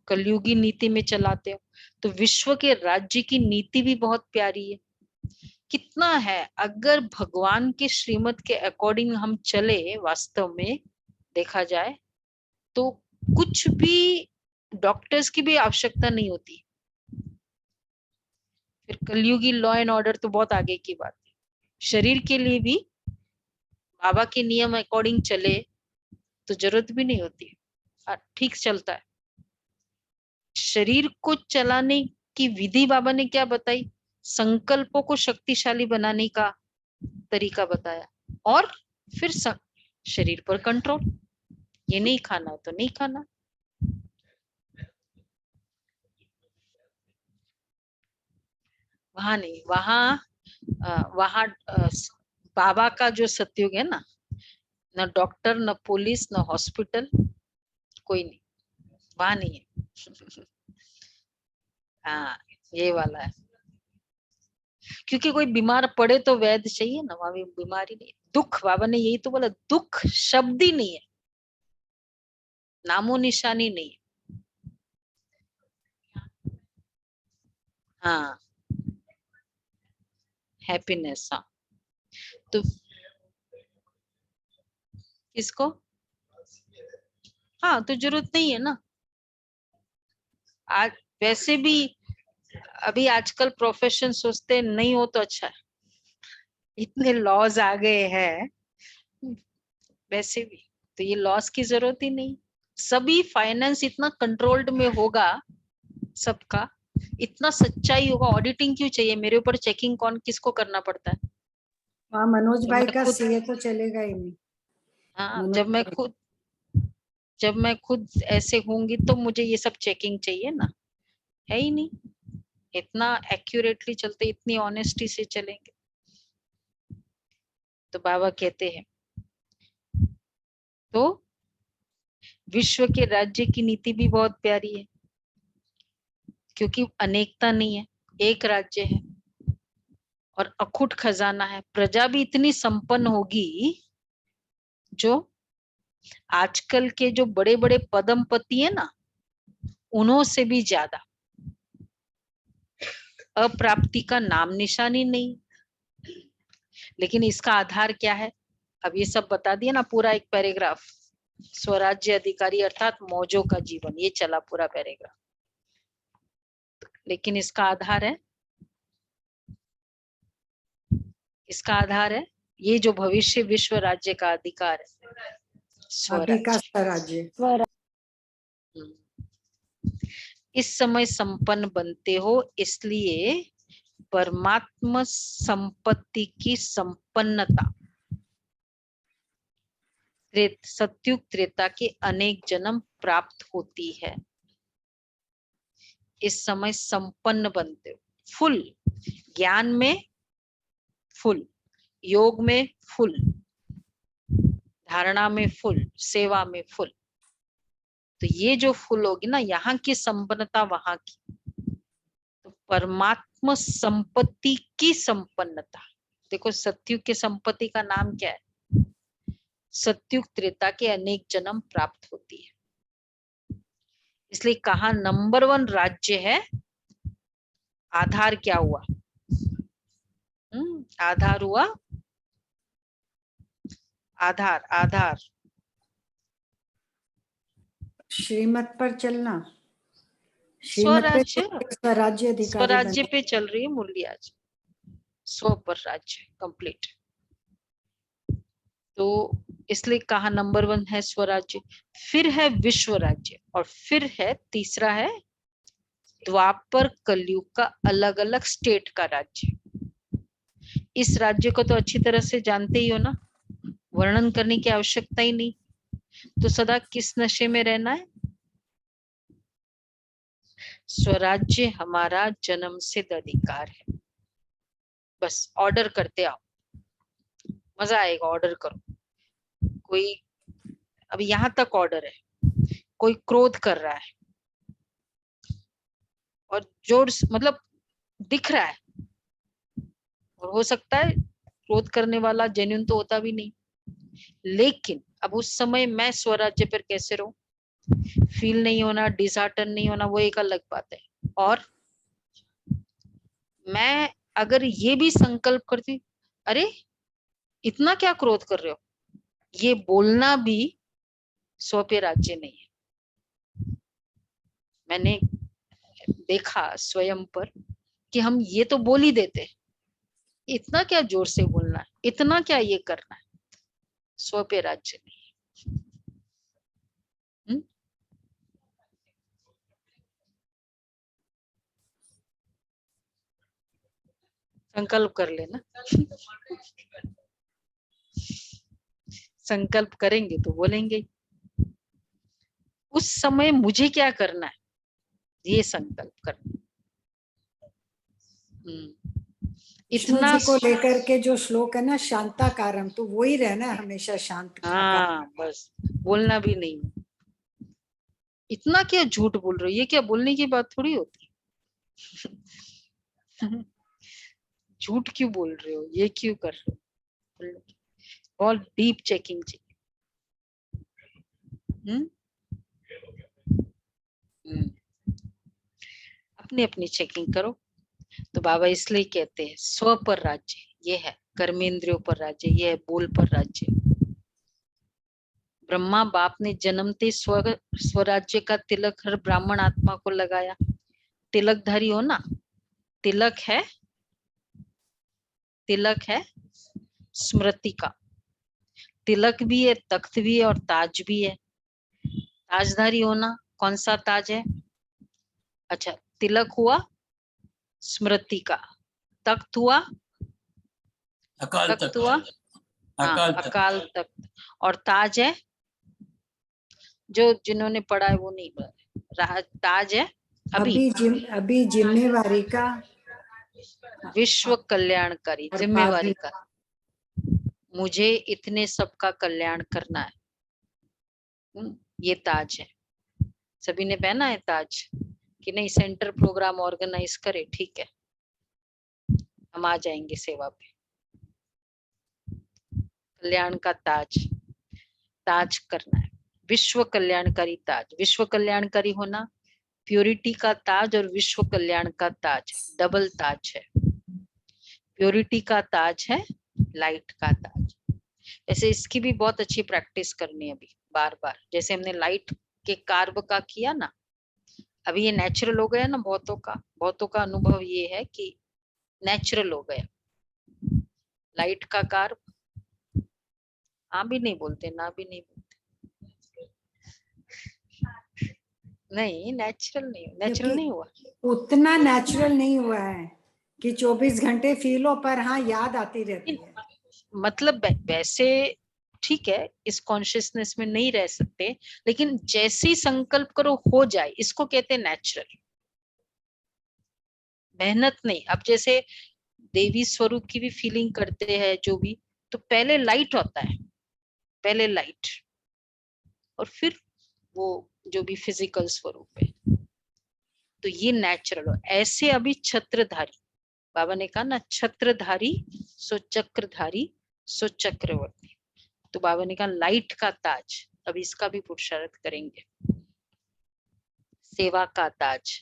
कलयुगी नीति में चलाते हो। तो विश्व के राज्य की नीति भी बहुत प्यारी है। कितना है, अगर भगवान के श्रीमत के अकॉर्डिंग हम चले, वास्तव में देखा जाए तो कुछ भी डॉक्टर्स की भी आवश्यकता नहीं होती। फिर कलयुगी लॉ एंड ऑर्डर तो बहुत आगे की बात है। शरीर के लिए भी बाबा के नियम अकॉर्डिंग चले तो जरूरत भी नहीं होती, ठीक चलता है। शरीर को चलाने की विधि बाबा ने क्या बताई? संकल्पों को शक्तिशाली बनाने का तरीका बताया, और फिर शरीर पर कंट्रोल। ये नहीं खाना है तो नहीं खाना। वहां नहीं, वहां बाबा का जो सतयुग है ना, न डॉक्टर न पुलिस न हॉस्पिटल, कोई नहीं, वहां नहीं है। हाँ, ये वाला है। क्योंकि कोई बीमार पड़े तो वैद्य चाहिए ना, वहां भी बीमारी नहीं। दुख, बाबा ने यही तो बोला, दुख शब्द ही नहीं है, नामो निशानी नहीं है। हाँ, हैप्पीनेस। हाँ, तो किसको? हाँ, तो जरूरत नहीं है ना। आज वैसे भी अभी आजकल प्रोफेशन सोचते नहीं हो तो अच्छा है, इतने लॉज आ गए हैं। वैसे भी तो ये लॉस की जरूरत ही नहीं। सभी फाइनेंस इतना कंट्रोल्ड में होगा सबका, इतना सच्चाई होगा। ऑडिटिंग क्यों चाहिए? मेरे ऊपर चेकिंग कौन, किसको करना पड़ता है? वहाँ मनोज भाई का खुद, सीए तो चलेगा ही नहीं। हाँ, जब मैं खुद ऐसे होंगी तो मुझे ये सब चेकिंग चाहिए ना? है ही नहीं। इतना एक्यूरेटली चलते, इतनी ऑनेस्टी से चलेंगे। तो बाबा कहते हैं तो विश्व के राज्य की नीति भी बहुत प्यारी है, क्योंकि अनेकता नहीं है, एक राज्य है और अखुट खजाना है। प्रजा भी इतनी संपन्न होगी, जो आजकल के जो बड़े बड़े पदमपति है ना, उन्हों से भी ज्यादा। अप्राप्ति का नाम निशान ही नहीं। लेकिन इसका आधार क्या है? अब ये सब बता दिया ना, पूरा एक पैराग्राफ। स्वराज्य अधिकारी अर्थात मौजों का जीवन, ये चला पूरा पैराग्राफ। लेकिन इसका आधार है, इसका आधार है ये जो भविष्य विश्व राज्य का अधिकार है, अभी का स्वराज्य। स्वराज्य। इस समय संपन्न बनते हो, इसलिए परमात्मा संपत्ति की संपन्नता सत्युग त्रेता के अनेक जन्म प्राप्त होती है। इस समय संपन्न बनते हो, फुल ज्ञान में, फुल योग में, फुल धारणा में, फुल सेवा में, फुल। तो ये जो फुल होगी ना, यहाँ की संपन्नता वहां की, तो परमात्मा संपत्ति की संपन्नता। देखो सत्युग के संपत्ति का नाम क्या है? सत्युग त्रेता के अनेक जन्म प्राप्त होती है। इसलिए कहा नंबर 1 राज्य है। आधार क्या हुआ? आधार हुआ, आधार आधार श्रीमत पर चलना, श्रीमत पे स्वराज्य अधिकारी स्वराज्य पे चल रही है मुरली आज, स्व पर राज्य कंप्लीट। तो इसलिए कहा नंबर 1 है स्वराज्य, फिर है विश्व राज्य, और फिर है तीसरा है द्वापर कलयुग का अलग अलग स्टेट का राज्य। इस राज्य को तो अच्छी तरह से जानते ही हो ना, वर्णन करने की आवश्यकता ही नहीं। तो सदा किस नशे में रहना है? स्वराज्य हमारा जन्म सिद्ध अधिकार है। बस ऑर्डर करते आओ, मजा आएगा। ऑर्डर करो। कोई अभी यहां तक ऑर्डर है, कोई क्रोध कर रहा है और जोर मतलब दिख रहा है, और हो सकता है क्रोध करने वाला जेन्युइन तो होता भी नहीं, लेकिन अब उस समय मैं स्वराज्य पर कैसे रहूं? फील नहीं होना, डिसहार्टन नहीं होना, वो एक अलग बात है। और मैं अगर ये भी संकल्प करती, अरे इतना क्या क्रोध कर रहे हो, ये बोलना भी स्व पे राज्य नहीं है। मैंने देखा स्वयं पर कि हम ये तो बोल ही देते, इतना क्या जोर से बोलना है, इतना क्या ये करना है, स्व पे राज्य नहीं। संकल्प कर लेना। संकल्प करेंगे तो बोलेंगे। उस समय मुझे क्या करना है, ये संकल्प करना। इतना को लेकर के जो श्लोक है ना, शांताकारम, तो वो ही रहना है हमेशा शांत। हाँ, बस बोलना भी नहीं। इतना क्या झूठ बोल रहे हो, ये क्या बोलने की बात थोड़ी होती है। झूठ क्यों बोल रहे हो, ये क्यों कर रहे हो? बहुत डीप चेकिंग चाहिए। अपनी अपनी चेकिंग करो। तो बाबा इसलिए कहते हैं स्व पर राज्य ये है, कर्मेंद्रियों पर राज्य ये है, बोल पर राज्य। ब्रह्मा बाप ने जन्मते स्वराज्य का तिलक हर ब्राह्मण आत्मा को लगाया। तिलकधारी हो ना, तिलक है स्मृति का, तिलक भी है, तख्त भी है और ताज भी है। ताजधारी होना, कौन सा ताज है? अच्छा, तिलक हुआ स्मृति का, तख्त हुआ अकाल तख्त, हुआ अकाल तख्त, और ताज है जो जिन्होंने पढ़ा है वो नहीं पढ़ा, ताज है अभी जिम्मेवारी का, विश्व कल्याणकारी जिम्मेवारी का। मुझे इतने सबका कल्याण करना है, ये ताज है। सभी ने पहना है ताज कि नहीं? सेंटर प्रोग्राम ऑर्गेनाइज करे, ठीक है, हम आ जाएंगे सेवा पे। कल्याण का ताज करना है, विश्व कल्याणकारी ताज। विश्व कल्याणकारी होना, प्योरिटी का ताज और विश्व कल्याण का ताज, डबल ताज है। प्योरिटी का ताज है, लाइट का ताज। ऐसे इसकी भी बहुत अच्छी प्रैक्टिस करनी है अभी, बार बार। जैसे हमने लाइट के कार्ब का किया ना, अभी ये नेचुरल हो गया ना, बहुतों का अनुभव ये है कि नेचुरल हो गया। लाइट का कार्य हाँ भी नहीं बोलते, ना भी नहीं बोलते, नहीं नेचुरल क्योंकि नहीं हुआ। उतना नेचुरल नहीं हुआ है कि 24 घंटे फील हो, पर हाँ याद आती रहती है। मतलब वैसे ठीक है, इस कॉन्शियसनेस में नहीं रह सकते, लेकिन जैसे ही संकल्प करो हो जाए, इसको कहते हैं नेचुरल। मेहनत नहीं। अब जैसे देवी स्वरूप की भी फीलिंग करते हैं जो भी, तो पहले लाइट होता है, पहले लाइट, और फिर वो जो भी फिजिकल स्वरूप है, तो ये नेचुरल हो। ऐसे अभी छत्रधारी, बाबा ने कहा ना, छत्रधारी सो चक्रधारी सो चक्रवर्ती, तो बाबा ने कहा लाइट का ताज। अब इसका भी पुरुषार्थ करेंगे। सेवा का ताज,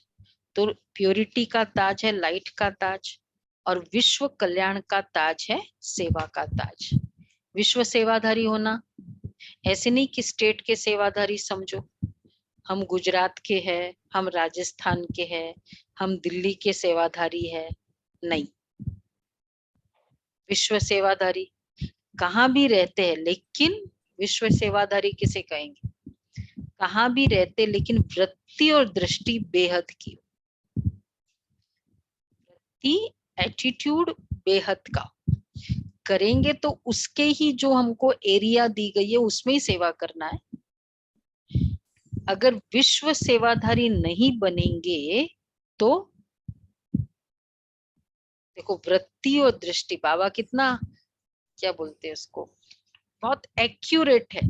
तो प्योरिटी का ताज है लाइट का ताज, और विश्व कल्याण का ताज है सेवा का ताज। विश्व सेवाधारी होना, ऐसे नहीं कि स्टेट के सेवाधारी समझो, हम गुजरात के हैं, हम राजस्थान के हैं, हम दिल्ली के सेवाधारी है, नहीं। विश्व सेवाधारी कहाँ भी रहते हैं, लेकिन विश्व सेवाधारी किसे कहेंगे? कहाँ भी रहते लेकिन वृत्ति और दृष्टि बेहद की, वृत्ति एटीट्यूड बेहद का करेंगे, तो उसके ही जो हमको एरिया दी गई है उसमें ही सेवा करना है। अगर विश्व सेवाधारी नहीं बनेंगे तो देखो, वृत्ति और दृष्टि, बाबा कितना क्या बोलते हैं उसको, बहुत एक्यूरेट है।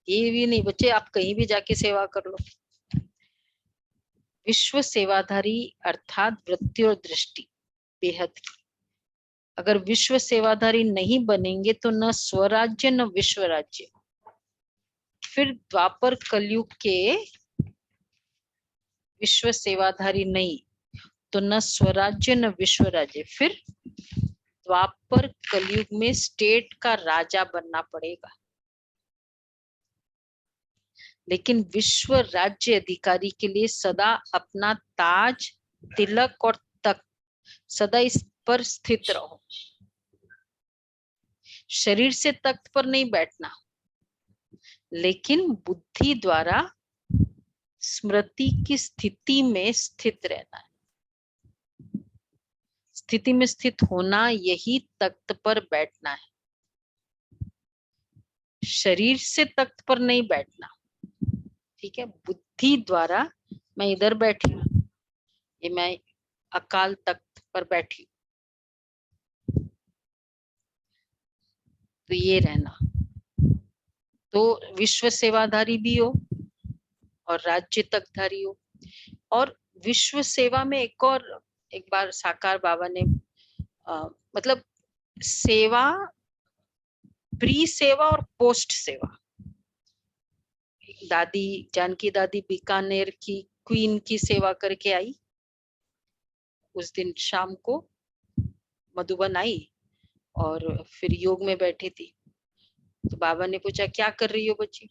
ये भी नहीं बच्चे, आप कहीं भी जाके सेवा कर लो। विश्व सेवाधारी अर्थात वृत्ति और दृष्टि बेहद की। अगर विश्व सेवाधारी नहीं बनेंगे तो न स्वराज्य न विश्व राज्य। फिर द्वापर कलयुग के विश्व सेवाधारी नहीं तो न स्वराज्य न विश्व राज्य। फिर द्वापर कलयुग में स्टेट का राजा बनना पड़ेगा, लेकिन विश्व राज्य अधिकारी के लिए सदा अपना ताज, तिलक और तख्त सदा इस पर स्थित रहो। शरीर से तख्त पर नहीं बैठना, लेकिन बुद्धि द्वारा स्मृति की स्थिति में स्थित रहना है। स्थिति में स्थित होना, यही तख्त पर बैठना है। शरीर से तख्त पर नहीं बैठना, ठीक है। बुद्धि द्वारा मैं इधर बैठी हूँ, ये मैं अकाल तख्त पर बैठी, तो ये रहना। तो विश्व सेवाधारी भी हो और राज्य तकधारी हो। और विश्व सेवा में एक बार साकार बाबा ने मतलब सेवा, प्री सेवा और पोस्ट सेवा। दादी जानकी दादी बीकानेर की क्वीन की सेवा करके आई, उस दिन शाम को मधुबन आई और फिर योग में बैठी थी। तो बाबा ने पूछा क्या कर रही हो बच्ची?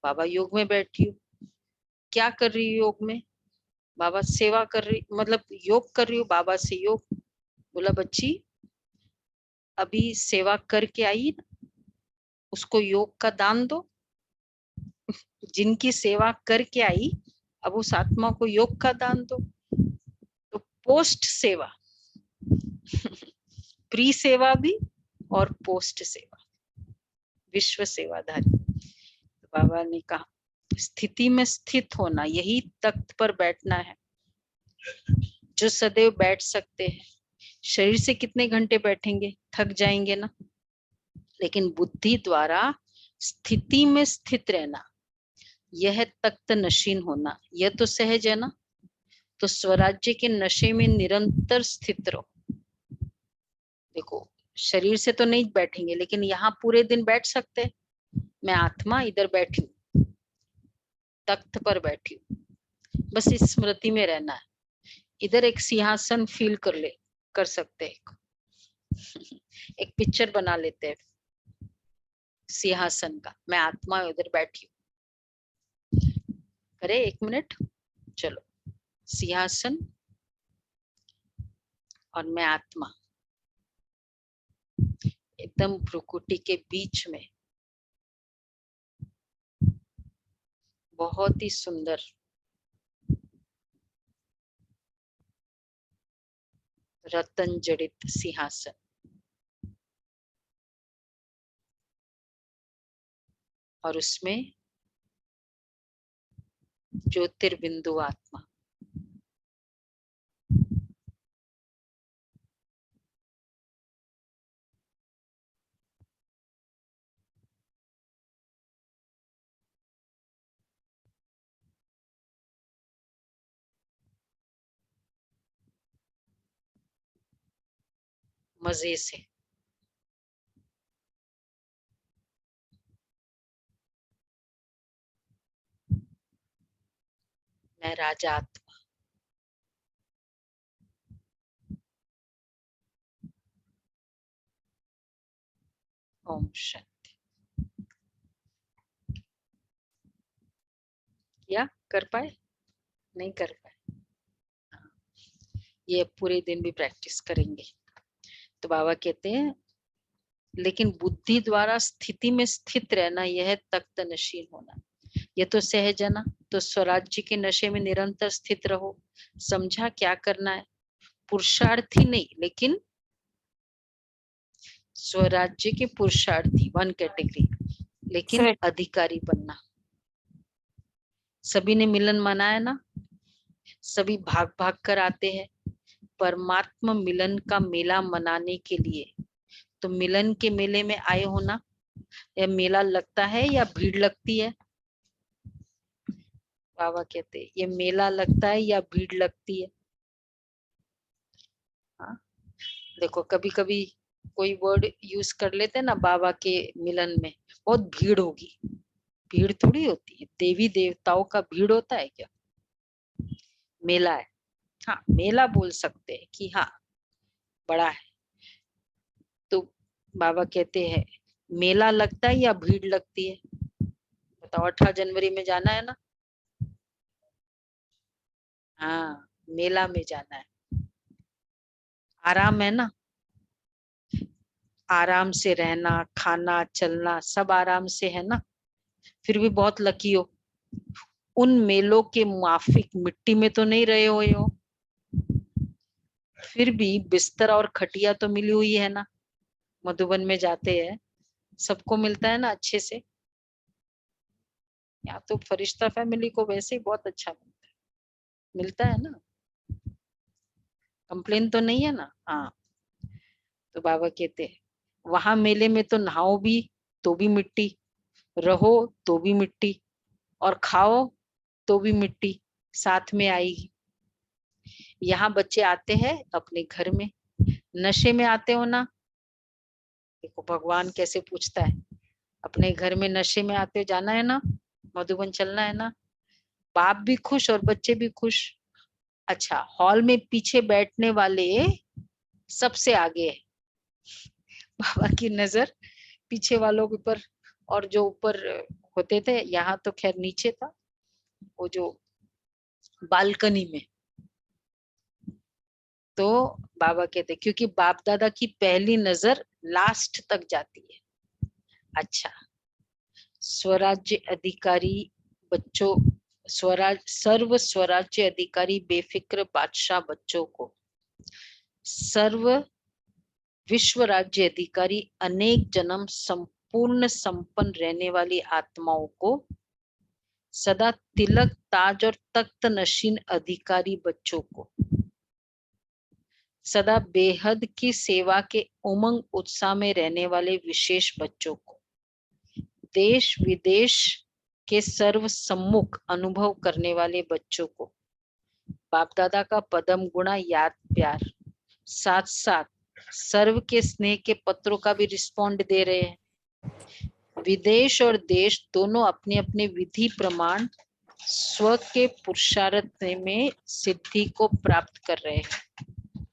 बाबा योग में बैठी हूँ। क्या कर रही हो योग में? बाबा सेवा कर रही, मतलब योग कर रही हूँ बाबा से योग। बोला बच्ची अभी सेवा करके आई ना, उसको योग का दान दो। जिनकी सेवा करके आई अब उस आत्मा को योग का दान दो। तो पोस्ट सेवा प्री सेवा भी और पोस्ट सेवा, विश्व सेवाधारी। तो बाबा ने कहा स्थिति में स्थित होना, यही तख्त पर बैठना है। जो सदैव बैठ सकते हैं, शरीर से कितने घंटे बैठेंगे, थक जाएंगे ना, लेकिन बुद्धि द्वारा स्थिति में स्थित रहना, यह तख्त नशीन होना, यह तो सहज है ना। तो स्वराज्य के नशे में निरंतर स्थित रहो। देखो शरीर से तो नहीं बैठेंगे, लेकिन यहाँ पूरे दिन बैठ सकते हैं। मैं आत्मा इधर बैठी हूँ, तख्त पर बैठी हूँ, बस इस स्मृति में रहना है। इधर एक सिंहासन फील कर सकते हैं। एक पिक्चर बना लेते हैं सिंहासन का, मैं आत्मा उधर बैठी हूँ। करे 1 मिनट, चलो। सिंहासन और मैं आत्मा, एकदम भ्रुकुटी के बीच में बहुत ही सुंदर रतन जड़ित सिंहासन, और उसमें ज्योतिर्बिंदु आत्मा। मजे से मैं राजा आत्मा, ओम शांति। या कर पाए? नहीं कर पाए? ये पूरे दिन भी प्रैक्टिस करेंगे। तो बाबा कहते हैं लेकिन बुद्धि द्वारा स्थिति में स्थित रहना यह तख्त नशीन होना, ये तो सहज है ना। तो स्वराज्य के नशे में निरंतर स्थित रहो। समझा क्या करना है? पुरुषार्थी नहीं, लेकिन स्वराज्य के पुरुषार्थी वन कैटेगरी, लेकिन अधिकारी बनना। सभी ने मिलन मनाया ना, सभी भाग भाग कर आते हैं परमात्मा मिलन का मेला मनाने के लिए। तो मिलन के मेले में आए हो ना, या मेला लगता है या भीड़ लगती है? बाबा कहते हैं ये मेला लगता है या भीड़ लगती है? हाँ? देखो कभी कभी कोई वर्ड यूज कर लेते हैं ना, बाबा के मिलन में बहुत भीड़ होगी। भीड़ थोड़ी होती है, देवी देवताओं का भीड़ होता है क्या? मेला है। हाँ, मेला बोल सकते हैं कि हाँ बड़ा है। तो बाबा कहते हैं मेला लगता है या भीड़ लगती है? बताओ, 18 जनवरी में जाना है ना? हाँ, मेला में जाना है। आराम है ना, आराम से रहना, खाना, चलना सब आराम से है ना। फिर भी बहुत लकी हो, उन मेलों के माफिक मिट्टी में तो नहीं रहे हो। फिर भी बिस्तर और खटिया तो मिली हुई है ना। मधुबन में जाते हैं, सबको मिलता है ना अच्छे से। या तो फरिश्ता फैमिली को वैसे ही बहुत अच्छा मिलता है ना, कंप्लेन तो नहीं है ना। हाँ, तो बाबा कहते हैं वहां मेले में तो नहाओ भी तो भी मिट्टी, रहो तो भी मिट्टी, और खाओ तो भी मिट्टी साथ में आएगी। यहाँ बच्चे आते हैं अपने घर में, नशे में आते हो ना। देखो भगवान कैसे पूछता है, अपने घर में नशे में आते हो, जाना है ना, मधुबन चलना है ना। बाप भी खुश और बच्चे भी खुश। अच्छा, हॉल में पीछे बैठने वाले सबसे आगे है। बाबा की नजर पीछे वालों के ऊपर, और जो ऊपर होते थे, यहाँ तो खैर नीचे था, वो जो बालकनी में। तो बाबा कहते क्योंकि बाप दादा की पहली नजर लास्ट तक जाती है। अच्छा, स्वराज्य अधिकारी बच्चों, सर्व स्वराज्य अधिकारी बेफिक्र बादशाह बच्चों को, सर्व विश्व राज्य अधिकारी अनेक जन्म संपूर्ण संपन्न रहने वाली आत्माओं को, सदा तिलक ताज और तख्त नशीन अधिकारी बच्चों को, सदा बेहद की सेवा के उमंग उत्साह में रहने वाले विशेष बच्चों को, देश विदेश के सर्व सम्मुख अनुभव करने वाले बच्चों को, बाप दादा का पदम गुणा याद प्यार, साथ साथ सर्व के स्नेह के पत्रों का भी रिस्पॉन्ड दे रहे हैं। विदेश और देश दोनों अपने अपने विधि प्रमाण स्व के पुरुषार्थ में सिद्धि को प्राप्त कर रहे हैं,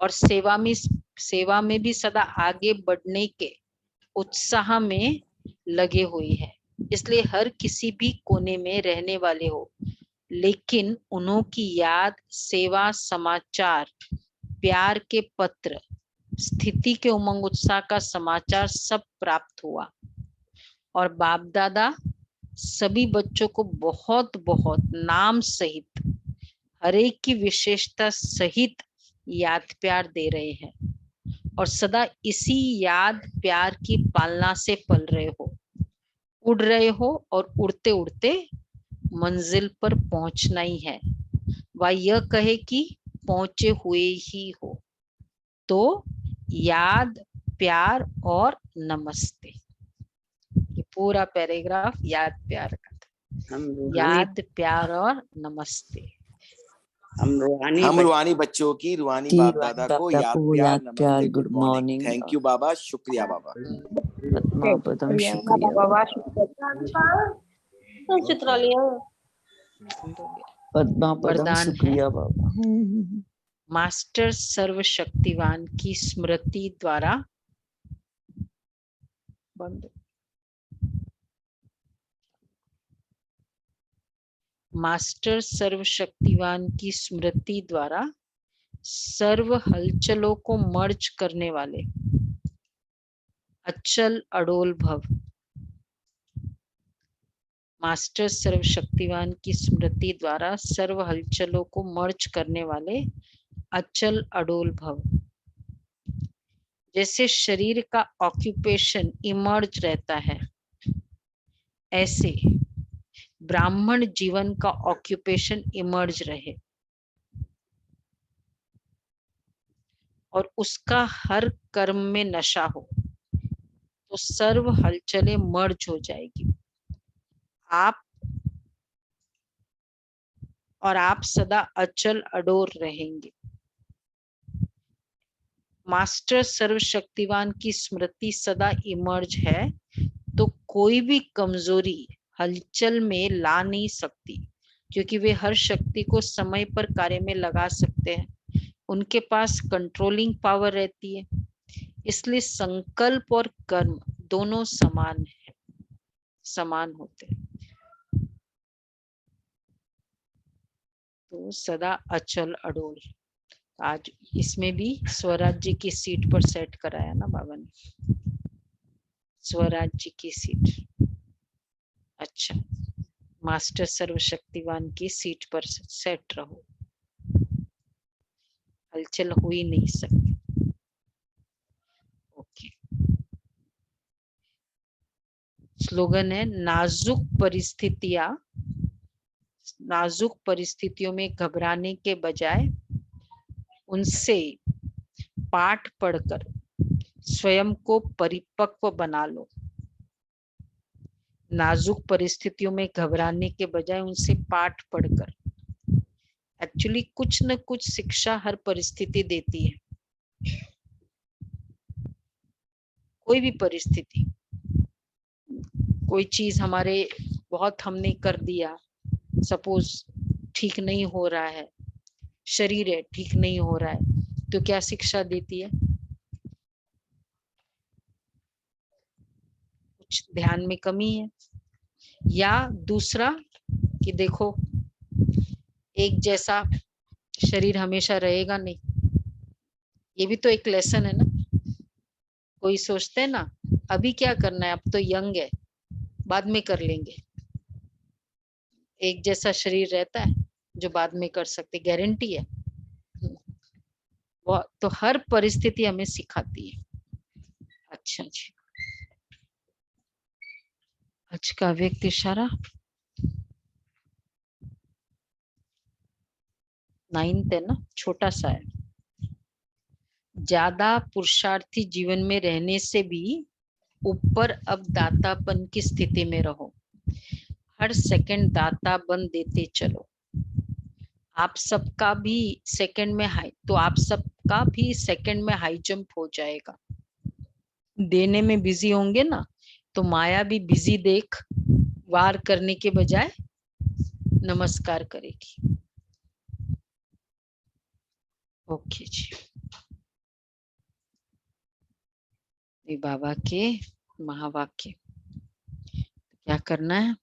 और सेवा में भी सदा आगे बढ़ने के उत्साह में लगे हुए हैं। इसलिए हर किसी भी कोने में रहने वाले हो, लेकिन उन्हों की याद, सेवा, समाचार, प्यार के पत्र, स्थिति के उमंग उत्साह का समाचार सब प्राप्त हुआ। और बाप दादा सभी बच्चों को बहुत बहुत नाम सहित, हर एक की विशेषता सहित याद प्यार दे रहे हैं और सदा इसी याद प्यार की पालना से पल रहे हो, उड़ रहे हो और उड़ते उड़ते मंजिल पर पहुंचना ही है। वह यह कहे कि पहुंचे हुए ही हो। तो याद प्यार और नमस्ते, ये पूरा पैराग्राफ याद प्यार का था। हम रूहानी याद प्यार और नमस्ते। हम रूहानी हम बच्चे रूहानी बच्चों की रूहानी की बाप बाप दादा दादा को याद को प्यार याद नमस्ते प्यार, good good morning. morning, thank you बाबा, शुक्रिया बाबा। पद्मा पदम शुक्रिया पद्मा पदम वरदान है। शुक्रिया बाबा। मास्टर सर्वशक्तिवान की स्मृति द्वारा बंद। मास्टर सर्वशक्तिवान की स्मृति द्वारा सर्व हलचलों को मर्ज करने वाले अचल अडोल भव। मास्टर सर्वशक्तिवान की स्मृति द्वारा सर्व हलचलों को मर्ज करने वाले अचल अडोल भव। जैसे शरीर का ऑक्यूपेशन इमर्ज रहता है, ऐसे ब्राह्मण जीवन का ऑक्यूपेशन इमर्ज रहे और उसका हर कर्म में नशा हो, तो सर्व हलचलें मर्ज हो जाएगी। आप सदा अचल अडोल रहेंगे। मास्टर सर्वशक्तिवान की स्मृति सदा इमर्ज है, तो कोई भी कमजोरी हलचल में ला नहीं सकती, क्योंकि वे हर शक्ति को समय पर कार्य में लगा सकते हैं। उनके पास कंट्रोलिंग पावर रहती है, इसलिए संकल्प और कर्म दोनों समान है, समान होते हैं। तो सदा अचल अडोल। आज इसमें भी स्वराज्य की सीट पर सेट कराया ना बाबा ने, स्वराज्य की सीट। अच्छा, मास्टर सर्वशक्तिवान की सीट पर सेट रहो, हलचल हो ही नहीं सकती। ओके। स्लोगन है, नाजुक परिस्थितियों में घबराने के बजाय उनसे पाठ पढ़कर स्वयं को परिपक्व बना लो। नाजुक परिस्थितियों में घबराने के बजाय उनसे पाठ पढ़कर, एक्चुअली कुछ न कुछ शिक्षा हर परिस्थिति देती है। कोई भी परिस्थिति, कोई चीज हमारे बहुत हमने कर दिया, सपोज ठीक नहीं हो रहा है, शरीर है ठीक नहीं हो रहा है, तो क्या शिक्षा देती है? कुछ ध्यान में कमी है। या दूसरा कि देखो एक जैसा शरीर हमेशा रहेगा नहीं, ये भी तो एक लेसन है ना। कोई सोचते हैं ना अभी क्या करना है, अब तो यंग है, बाद में कर लेंगे। एक जैसा शरीर रहता है जो बाद में कर सकते, गारंटी है वो तो हर परिस्थिति हमें सिखाती है। अच्छा जी, आज का व्यक्त इशारा 9th है ना, छोटा सा है। ज्यादा पुरुषार्थी जीवन में रहने से भी ऊपर अब दातापन की स्थिति में रहो। हर सेकंड दाता बन देते चलो। आप सबका भी सेकंड में हाई, तो आप सबका भी सेकंड में हाई जंप हो जाएगा। देने में बिजी होंगे ना, तो माया भी बिजी देख वार करने के बजाय नमस्कार करेगी। ओके जी, ये बाबा के महावाक्य। क्या करना है?